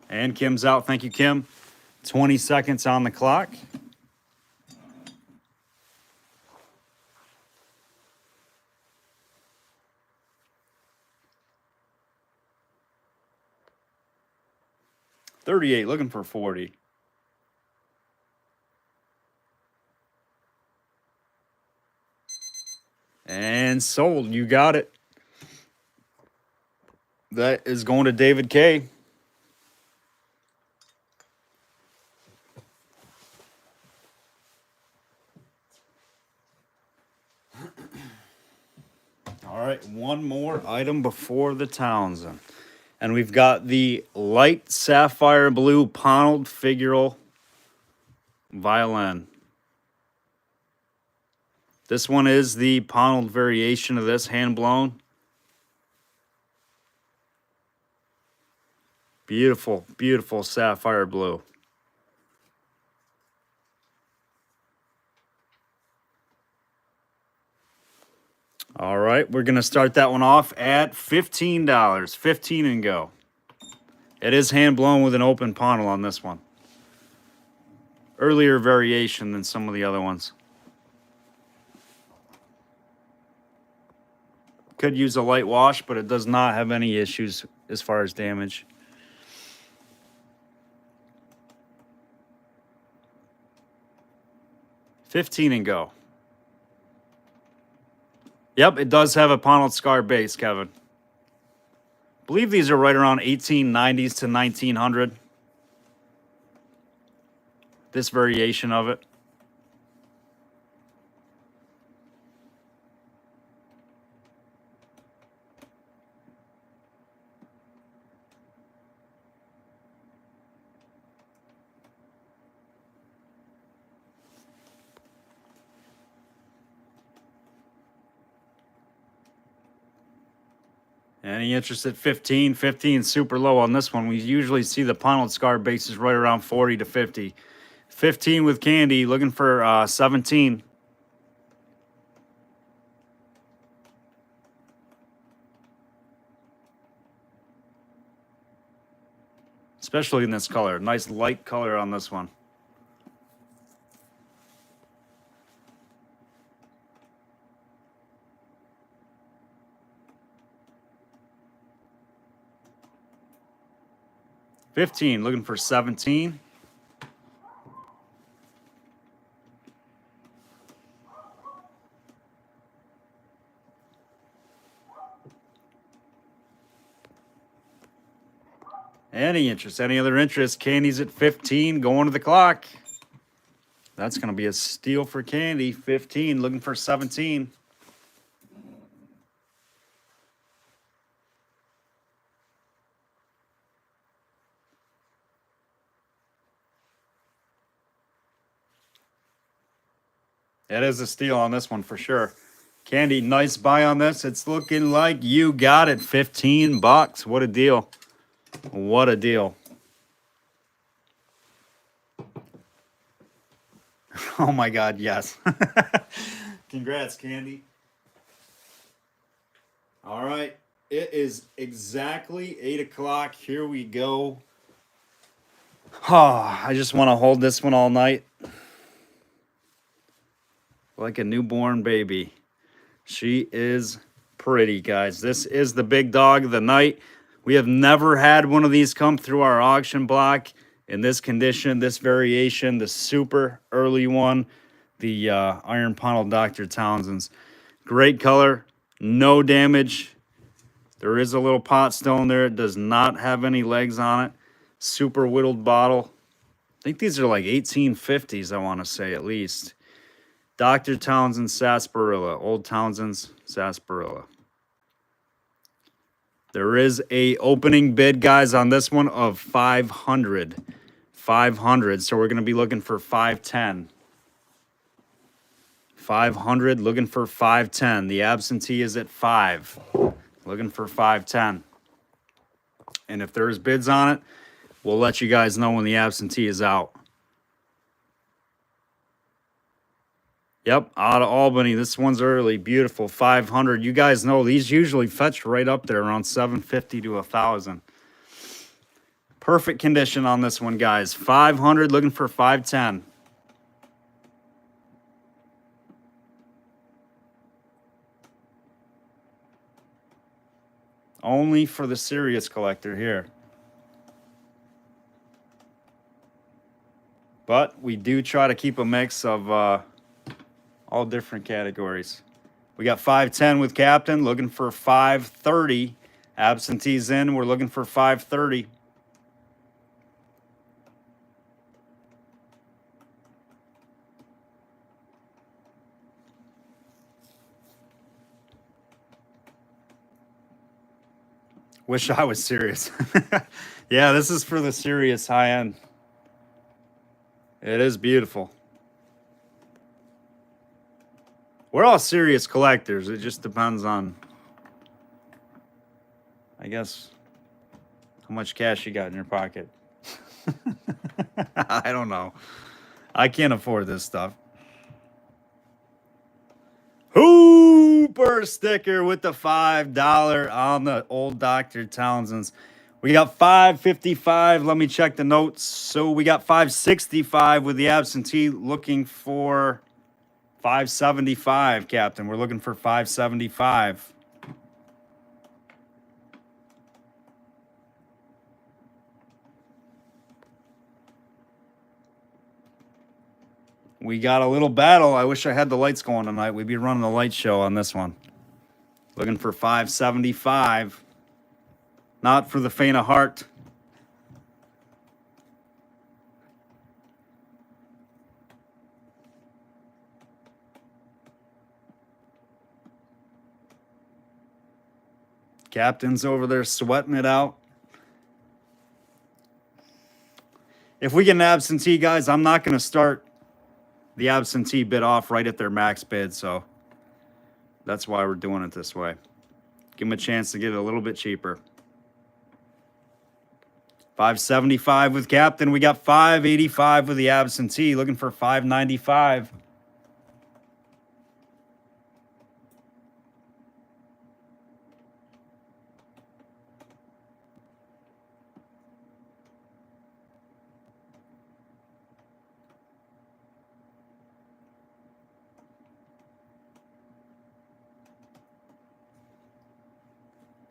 And Kim's out. Thank you, Kim. 20 seconds on the clock. $38, looking for 40. And sold. You got it. That is going to David K. All right, one more item before the Townsend. And we've got the light sapphire blue paneled figural violin. This one is the paneled variation of this, hand blown. Beautiful, beautiful sapphire blue. All right, we're going to start that one off at $15. 15 and go. It is hand blown with an open panel on this one. Earlier variation than some of the other ones. Could use a light wash, but it does not have any issues as far as damage. $15 and go. Yep, it does have a paneled scar base, Kevin. I believe these are right around 1890s to 1900. This variation of it. Any interest at 15? 15 super low on this one. We usually see the paneled scar bases right around 40 to 50. 15 with candy, looking for 17. Especially in this color. Nice light color on this one. $15, looking for 17. Any interest? Any other interest? Candy's at 15, going to the clock. That's going to be a steal for Candy. 15, looking for 17. It is a steal on this one for sure. Candy, nice buy on this. It's looking like you got it. 15 bucks. What a deal. What a deal. Oh my God, yes. Congrats, Candy. All right. It is exactly 8 o'clock. Here we go. Oh, I just want to hold this one all night. Like a newborn baby. She is pretty, guys. This is the big dog of the night. We have never had one of these come through our auction block in this condition, this variation, the super early one, the iron panel Dr. Townsend's. Great color, no damage. There is a little pot stone there. It does not have any legs on it. Super whittled bottle. I think these are like 1850s, I want to say at least. Dr. Townsend Sarsaparilla, Old Townsend's Sarsaparilla. There is a opening bid, guys, on this one of 500. 500, so we're going to be looking for 510. 500, looking for 510. The absentee is at 5. Looking for 510. And if there's bids on it, we'll let you guys know when the absentee is out. Yep, out of Albany. This one's early. Beautiful. 500. You guys know these usually fetch right up there around 750 to 1,000. Perfect condition on this one, guys. 500, looking for 510. Only for the serious collector here. But we do try to keep a mix of all different categories. We got 510 with Captain, looking for 530. Absentees in, we're looking for 530. Wish I was serious. Yeah, this is for the serious high end. It is beautiful. We're all serious collectors. It just depends on, I guess, how much cash you got in your pocket. I don't know. I can't afford this stuff. Hooper sticker with the $5 on the old Dr. Townsend's. We got $5.55. Let me check the notes. So we got $5.65 with the absentee, looking for $5.75, Captain. We're looking for $5.75. We got a little battle. I wish I had the lights going tonight. We'd be running the light show on this one. Looking for $5.75. Not for the faint of heart. Captain's over there sweating it out. If we get an absentee, guys, I'm not going to start the absentee bid off right at their max bid, so that's why we're doing it this way. Give them a chance to get it a little bit cheaper. $5.75 with Captain. We got $5.85 with the absentee, looking for $5.95.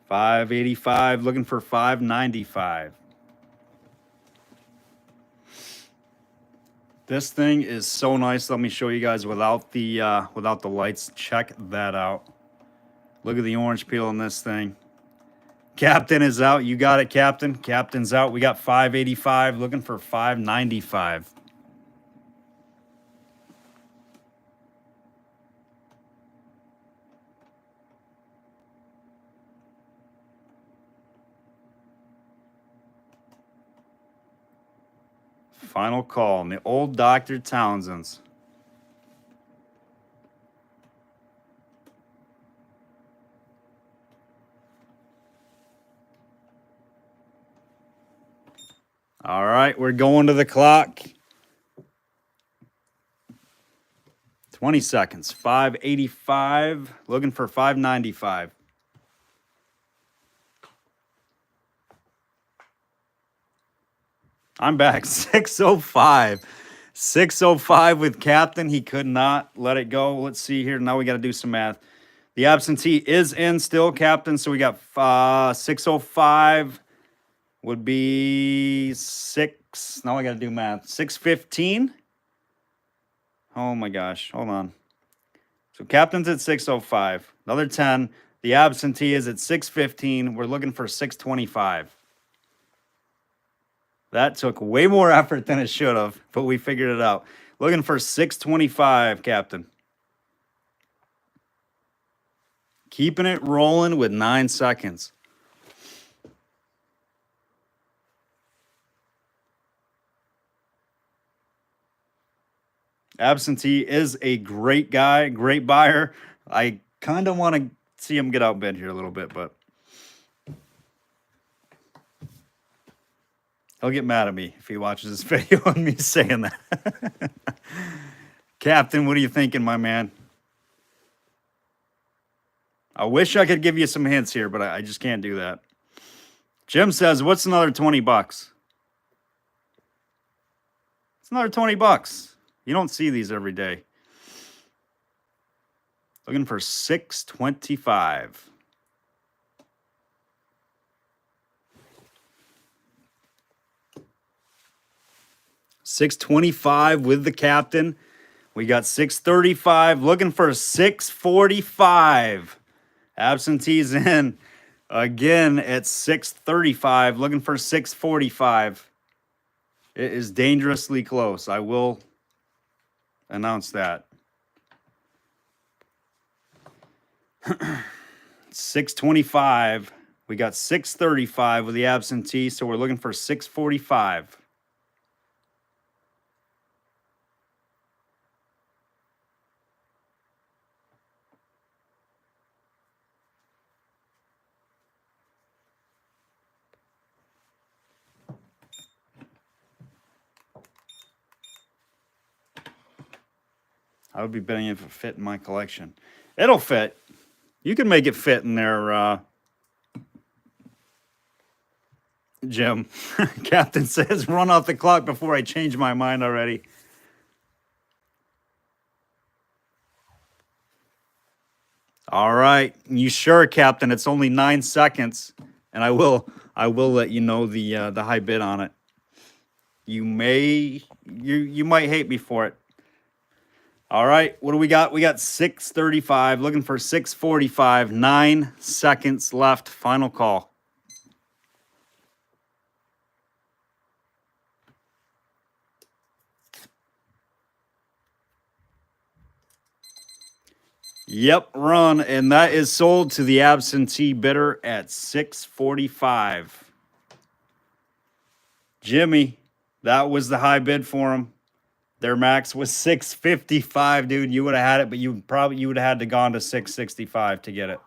$5.85, looking for $5.95. This thing is so nice. Let me show you guys without the lights. Check that out. Look at the orange peel on this thing. Captain is out. You got it, Captain. Captain's out. We got $5.85, looking for $5.95. Final call on the old Dr. Townsend's. All right, we're going to the clock. 20 seconds. $5.85, looking for $5.95. I'm back. 605. 605 with Captain. He could not let it go. Let's see here. Now we got to do some math. The absentee is in still, Captain. So we got 605 would be 6. Now I got to do math. 615. Oh my gosh. Hold on. So Captain's at 605. Another 10. The absentee is at 615. We're looking for 625. That took way more effort than it should have, but we figured it out. Looking for 625, Captain. Keeping it rolling with 9 seconds. Absentee is a great guy, great buyer. I kind of want to see him get outbid here a little bit, but he'll get mad at me if he watches this video and me saying that. Captain, what are you thinking, my man? I wish I could give you some hints here, but I just can't do that. Jim says, what's another 20 bucks? It's another 20 bucks. You don't see these every day. Looking for 625. $625 with the Captain. We got 635. Looking for 645. Absentees in again at 635. Looking for 645. It is dangerously close. I will announce that. 625 We got 635 with the absentee, so we're looking for 645. I would be betting if it fit in my collection. It'll fit. You can make it fit in there, Jim. Captain says, run off the clock before I change my mind already. All right. You sure, Captain? It's only 9 seconds, and I will let you know the high bid on it. You might hate me for it. All right, what do we got? We got 635, looking for 645. 9 seconds left. Final call. Yep, run, and that is sold to the absentee bidder at 645. Jimmy, that was the high bid for him. Their max was 655, dude. You would have had it, but you would have had to gone to 665 to get it.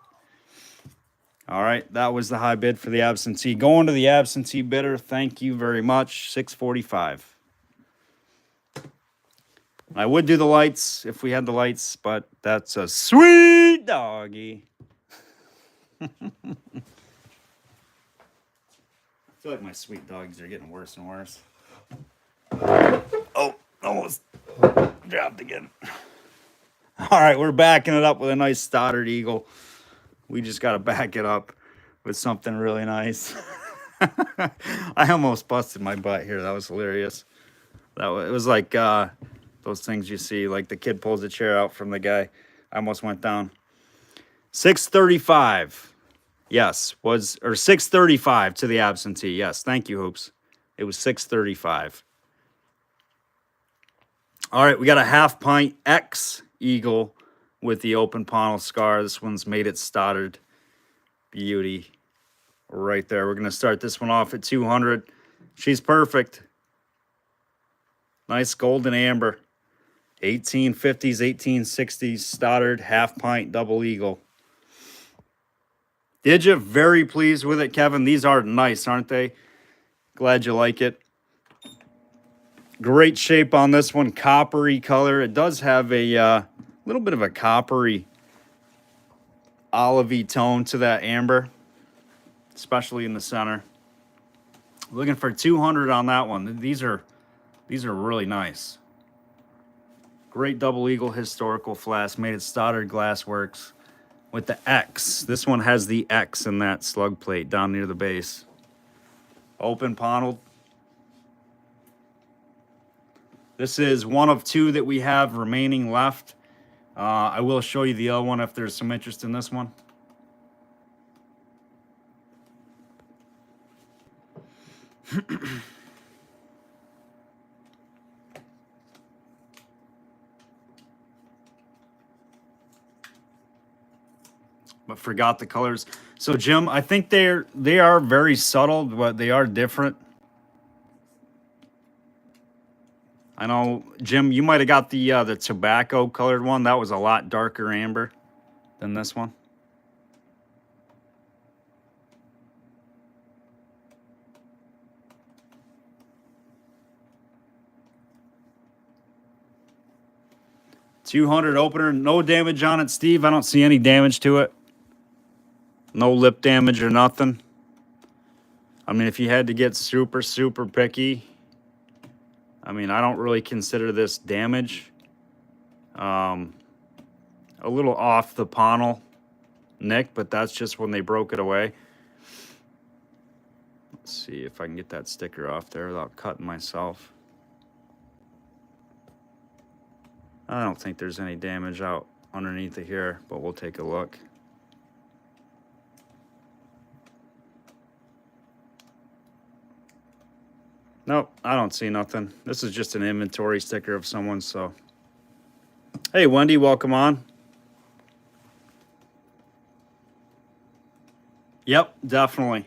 All right, that was the high bid for the absentee. Going to the absentee bidder, thank you very much. 645. I would do the lights if we had the lights, but that's a sweet doggy. I feel like my sweet dogs are getting worse and worse. Oh, almost dropped again. All right, we're backing it up with a nice Stoddard Eagle. We just got to back it up with something really nice. I almost busted my butt here. That was hilarious. It was like those things you see, like the kid pulls the chair out from the guy. I almost went down. 635. Yes, or 635 to the absentee. Yes, thank you, Hoops. It was 635. All right, we got a half pint X Eagle with the open panel scar. This one's made at Stoddard. Beauty. Right there. We're going to start this one off at 200. She's perfect. Nice golden amber. 1850s, 1860s Stoddard half pint double eagle. Did you? Very pleased with it, Kevin. These are nice, aren't they? Glad you like it. Great shape on this one. Coppery color. It does have a little bit of a coppery olivey tone to that amber, especially in the center. Looking for 200 on that one. These are really nice. Great double eagle historical flask made at Stoddard Glassworks with the X. This one has the X in that slug plate down near the base. Open paneled. This is one of 2 that we have remaining left. I will show you the other one if there's some interest in this one. But forgot the colors. So Jim, I think they are very subtle, but they are different. I know, Jim, you might have got the tobacco colored one. That was a lot darker amber than this one. $200 opener, no damage on it, Steve. I don't see any damage to it. No lip damage or nothing. I mean, if you had to get super, super picky, I mean, I don't really consider this damage. A little off the panel nick, but that's just when they broke it away. Let's see if I can get that sticker off there without cutting myself. I don't think there's any damage out underneath it here, but we'll take a look. Nope, I don't see nothing. This is just an inventory sticker of someone, so. Hey, Wendy, welcome on. Yep, definitely.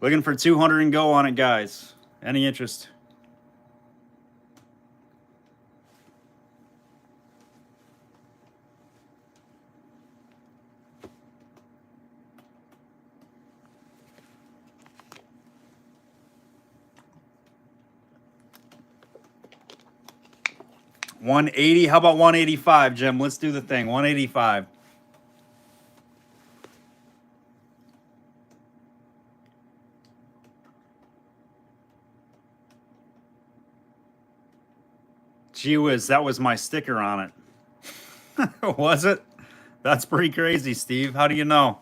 Looking for 200 and go on it, guys. Any interest? $180. How about $185, Jim? Let's do the thing. $185. Gee whiz, that was my sticker on it. Was it? That's pretty crazy, Steve. How do you know?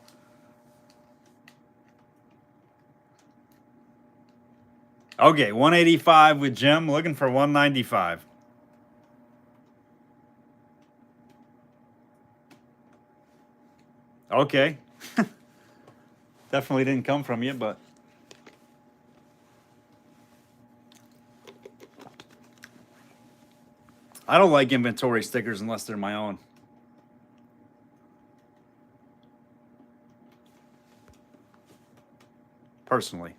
Okay, 185 with Jim. Looking for 195. Okay. Definitely didn't come from you, but I don't like inventory stickers unless they're my own. Personally.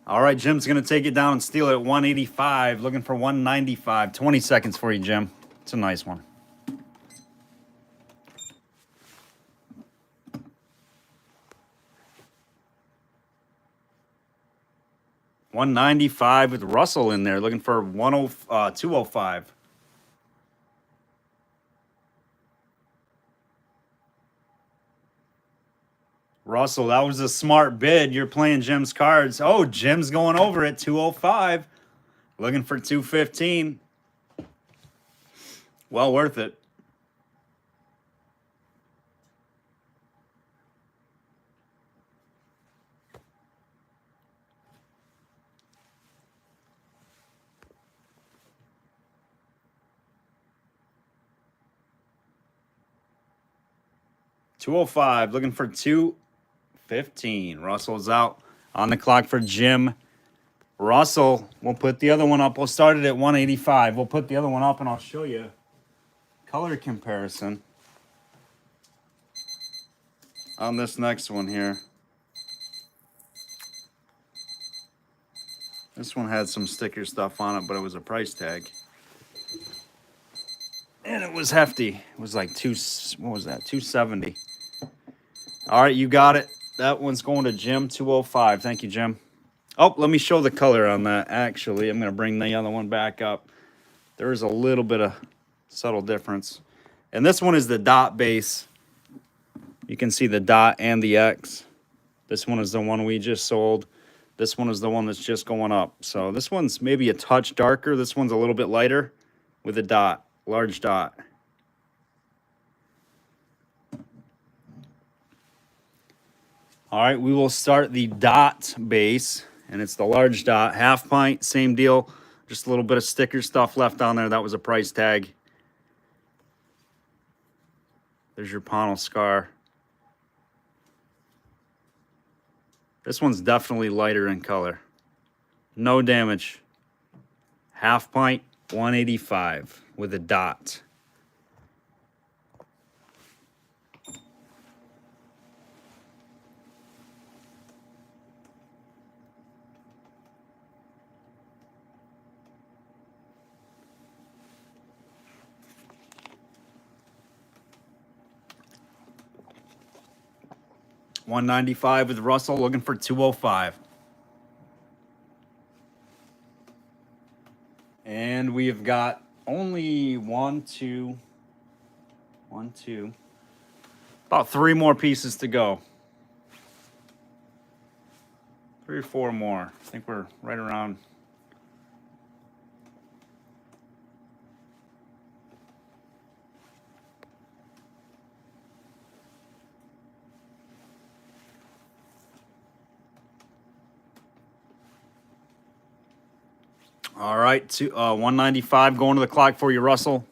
All right, Jim's going to take it down and steal it at 185. Looking for 195. 20 seconds for you, Jim. It's a nice one. $195 with Russell in there. Looking for 205. Russell, that was a smart bid. You're playing Jim's cards. Oh, Jim's going over at 205. Looking for 215. Well worth it. $205. Looking for 215. Russell's out. On the clock for Jim. Russell, we'll put the other one up. We'll start it at 185. We'll put the other one up and I'll show you color comparison on this next one here. This one had some sticker stuff on it, but it was a price tag. And it was hefty. It was like what was that? 270. All right, you got it. That one's going to Jim, 205. Thank you, Jim. Oh, let me show the color on that, actually. I'm going to bring the other one back up. There is a little bit of subtle difference. And this one is the dot base. You can see the dot and the X. This one is the one we just sold. This one is the one that's just going up. So this one's maybe a touch darker. This one's a little bit lighter with a dot, large dot. All right, we will start the dot base, and it's the large dot, half pint, same deal. Just a little bit of sticker stuff left on there. That was a price tag. There's your panel scar. This one's definitely lighter in color. No damage. Half pint, 185 with a dot. $195 with Russell, looking for 205. And we have got only one, two, about 3 more pieces to go. 3 or 4 more. I think we're right around. All right, 195 going to the clock for you, Russell.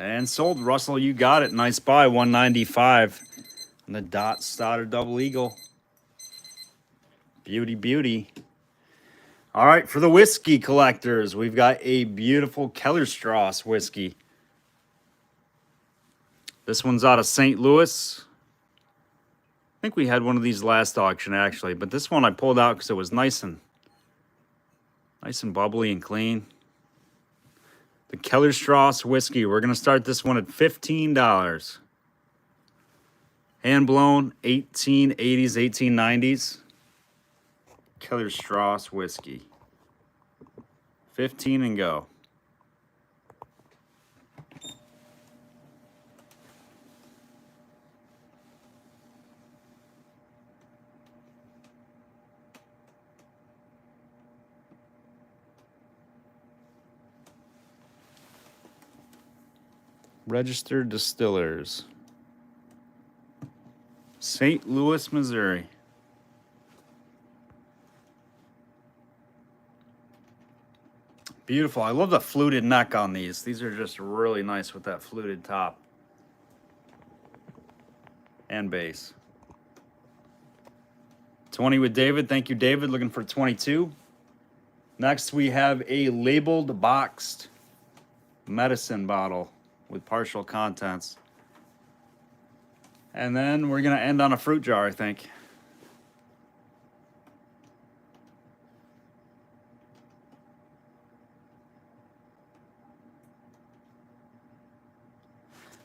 And sold. Russell, you got it. Nice buy. 195 on the dot Stoddard double eagle. Beauty, beauty. All right, for the whiskey collectors, we've got a beautiful Kellerstrasse whiskey. This one's out of St. Louis. I think we had one of these last auction, actually. But this one I pulled out because it was nice and bubbly and clean. The Kellerstrasse whiskey. We're going to start this one at $15. Hand blown, 1880s, 1890s. Kellerstrasse whiskey. 15 and go. Registered Distillers. St. Louis, Missouri. Beautiful. I love the fluted neck on these. These are just really nice with that fluted top and base. 20 with David. Thank you, David. Looking for 22. Next, we have a labeled boxed medicine bottle with partial contents. And then we're going to end on a fruit jar, I think.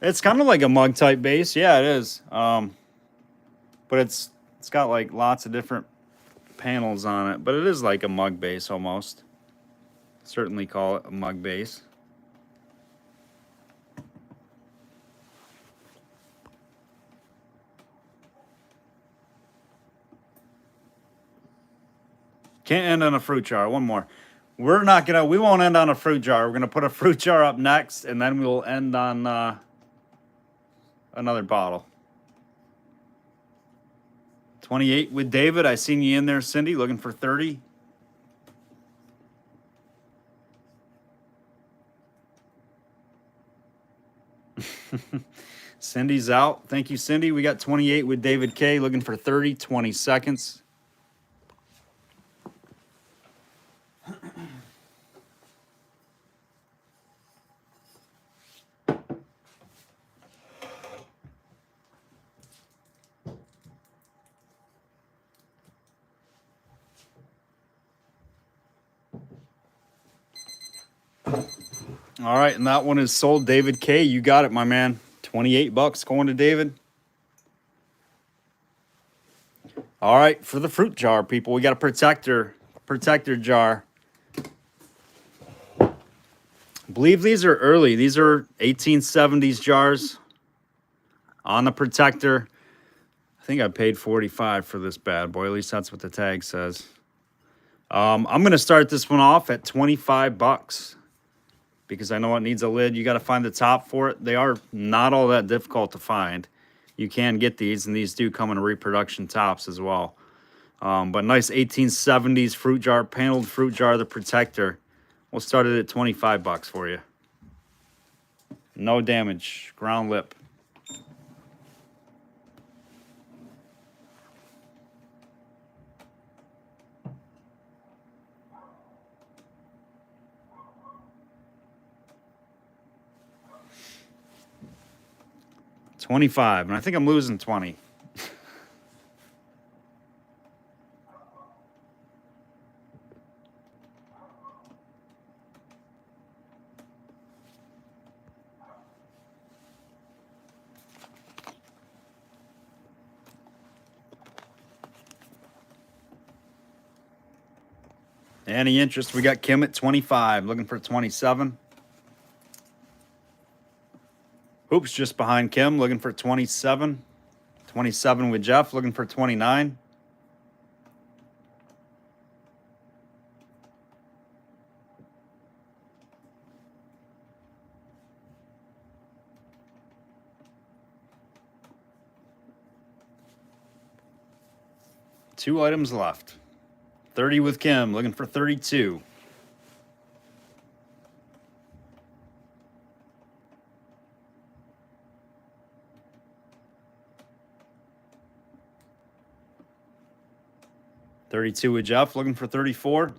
It's kind of like a mug type base. Yeah, it is. But it's got like lots of different panels on it. But it is like a mug base almost. Certainly call it a mug base. Can't end on a fruit jar. One more. We won't end on a fruit jar. We're gonna put a fruit jar up next, and then we'll end on another bottle. 28 with David. I seen you in there, Cindy, looking for 30. Cindy's out. Thank you, Cindy. We got 28 with David K, looking for 30, 20 seconds. All right, and that one is sold. David K, you got it, my man. 28 bucks going to David. All right, for the fruit jar, people, we got a protector jar. I believe these are early. These are 1870s jars on the protector. I think I paid $45 for this bad boy. At least that's what the tag says. I'm going to start this one off at 25 bucks. Because I know it needs a lid. You got to find the top for it. They are not all that difficult to find. You can get these, and these do come in reproduction tops as well. But nice 1870s fruit jar, paneled fruit jar, the protector. We'll start it at 25 bucks for you. No damage, ground lip. $25, and I think I'm losing 20. Any interest? We got Kim at 25, looking for 27. Hoops just behind Kim, looking for 27. 27 with Jeff, looking for 29. Two items left. 30 with Kim, looking for 32. 32 with Jeff, looking for 34.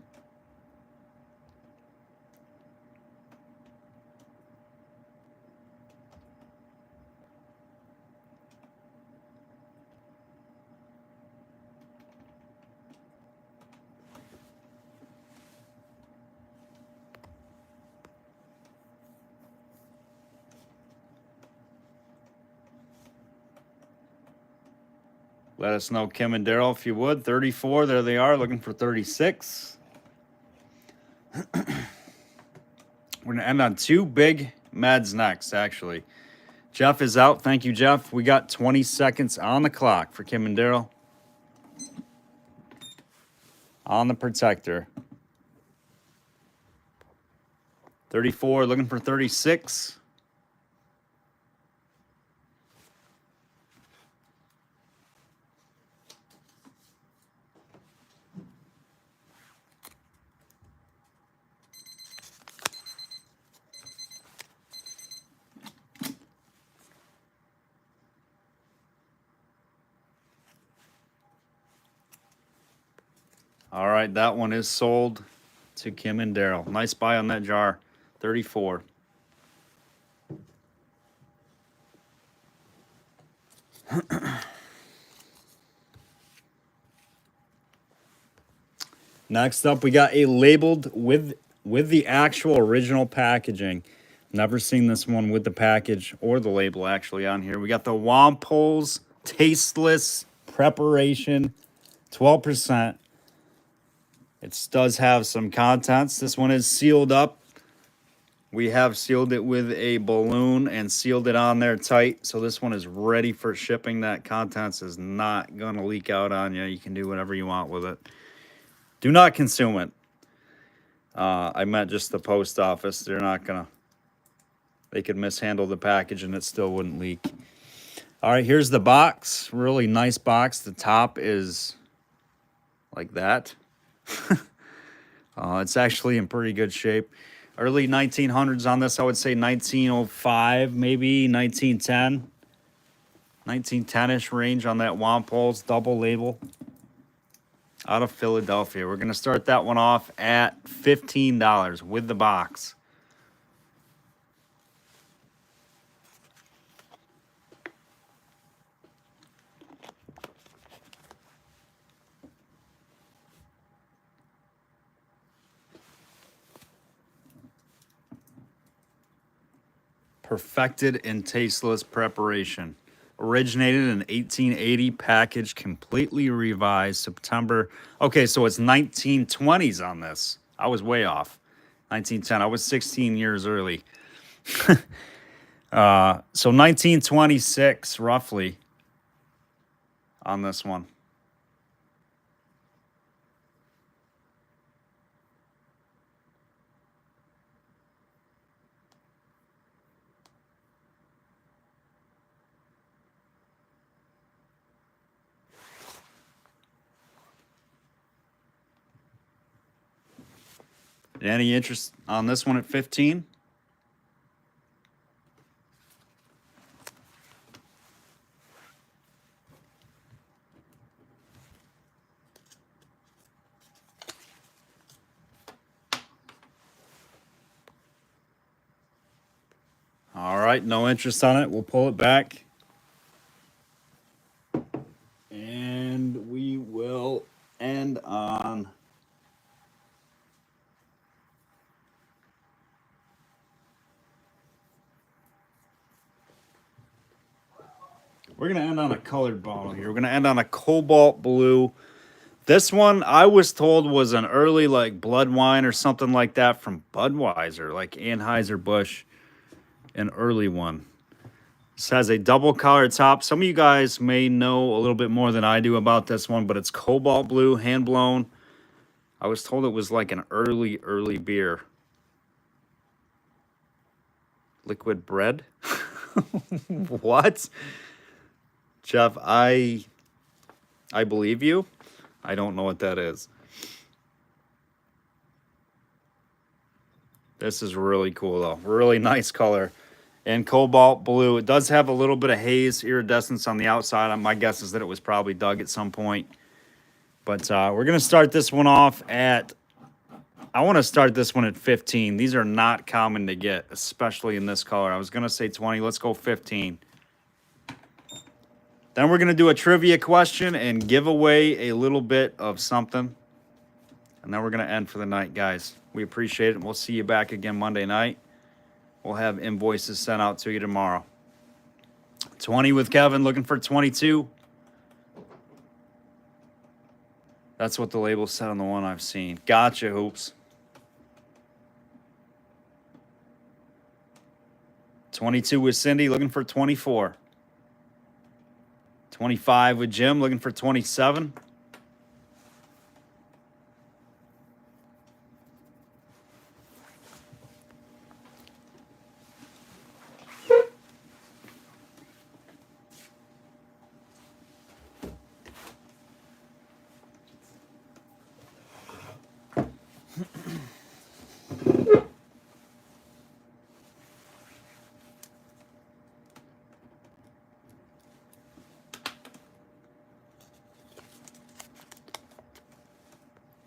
Let us know, Kim and Daryl, if you would. 34, there they are, looking for 36. We're going to end on two big meds next, actually. Jeff is out. Thank you, Jeff. We got 20 seconds on the clock for Kim and Daryl. On the protector. 34, looking for 36. All right, that one is sold to Kim and Daryl. Nice buy on that jar, 34. Next up, we got a labeled with the actual original packaging. Never seen this one with the package or the label actually on here. We got the Wampole's Tasteless Preparation, 12%. It does have some contents. This one is sealed up. We have sealed it with a balloon and sealed it on there tight. So this one is ready for shipping. That contents is not going to leak out on you. You can do whatever you want with it. Do not consume it. I meant just the post office. They're not going to. They could mishandle the package and it still wouldn't leak. All right, here's the box. Really nice box. The top is like that. It's actually in pretty good shape. Early 1900s on this, I would say 1905, maybe 1910. 1910-ish range on that Wampole's double label out of Philadelphia. We're going to start that one off at $15 with the box. Perfected and tasteless preparation. Originated in 1880, packaged completely revised September. Okay, so it's 1920s on this. I was way off. 1910. I was 16 years early. So 1926, roughly, on this one. Any interest on this one at 15? All right, no interest on it. We'll pull it back. And we will end on we're going to end on a colored bottle here. We're going to end on a cobalt blue. This one, I was told, was an early, like, blood wine or something like that from Budweiser, like Anheuser-Busch, an early one. This has a double collar top. Some of you guys may know a little bit more than I do about this one, but it's cobalt blue, hand-blown. I was told it was like an early beer. Liquid bread? What? Jeff, I believe you. I don't know what that is. This is really cool, though. Really nice color. And cobalt blue. It does have a little bit of haze iridescence on the outside. My guess is that it was probably dug at some point. But we're going to start this one off at, I want to start this one at 15. These are not common to get, especially in this color. I was going to say 20. Let's go 15. Then we're going to do a trivia question and give away a little bit of something. And then we're going to end for the night, guys. We appreciate it. We'll see you back again Monday night. We'll have invoices sent out to you tomorrow. 20 with Kevin, looking for 22. That's what the label said on the one I've seen. Gotcha, Hoops. 22 with Cindy, looking for 24. 25 with Jim, looking for 27.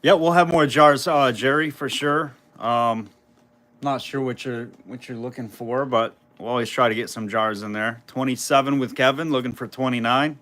Yeah, we'll have more jars, Jerry, for sure. Not sure what you're looking for, but we'll always try to get some jars in there. 27 with Kevin, looking for 29.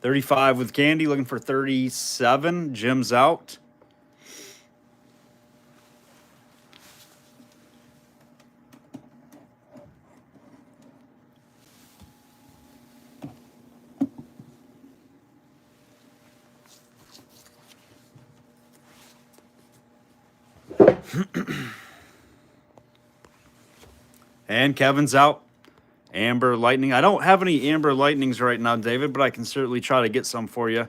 $35 with Candy, looking for 37. Jim's out. And Kevin's out. Amber Lightning. I don't have any Amber Lightnings right now, David, but I can certainly try to get some for you.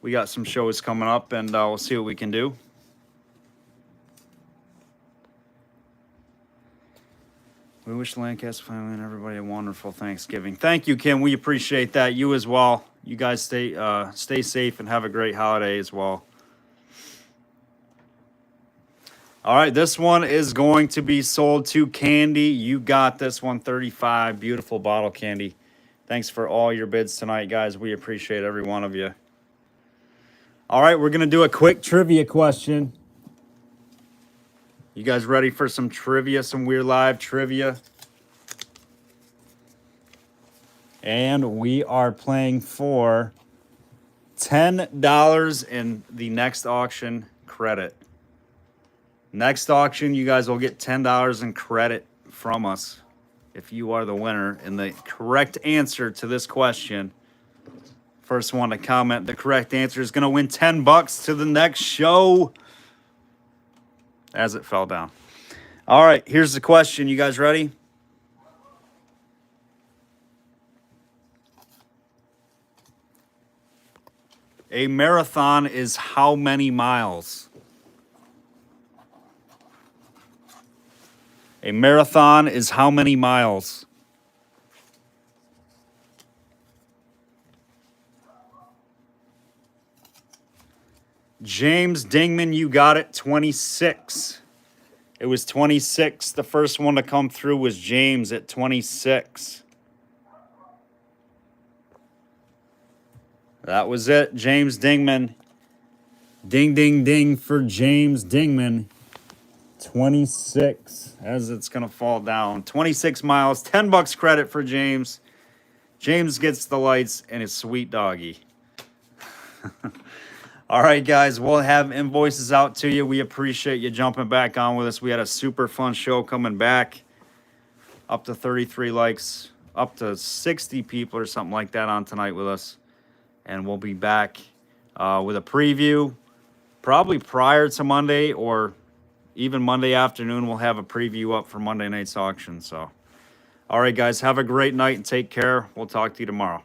We got some shows coming up, and we'll see what we can do. We wish Lancaster family and everybody a wonderful Thanksgiving. Thank you, Kim. We appreciate that. You as well. You guys stay safe and have a great holiday as well. All right, this one is going to be sold to Candy. You got this one, 35. Beautiful bottle, Candy. Thanks for all your bids tonight, guys. We appreciate every one of you. All right, we're going to do a quick trivia question. You guys ready for some trivia, some We're Live trivia? And we are playing for $10 in the next auction credit. Next auction, you guys will get $10 in credit from us if you are the winner. And the correct answer to this question, first one to comment the correct answer, is going to win $10 to the next show. As it fell down. All right, here's the question. You guys ready? A marathon is how many miles? A marathon is how many miles? James Dingman, you got it, 26. It was 26. The first one to come through was James at 26. That was it, James Dingman. Ding, ding, ding for James Dingman. 26, as it's going to fall down. 26 miles, $10 credit for James. James gets the lights and his sweet doggy. All right, guys, we'll have invoices out to you. We appreciate you jumping back on with us. We had a super fun show coming back. Up to 33 likes, up to 60 people or something like that on tonight with us. And we'll be back with a preview, probably prior to Monday or even Monday afternoon. We'll have a preview up for Monday night's auction. So, all right, guys, have a great night and take care. We'll talk to you tomorrow.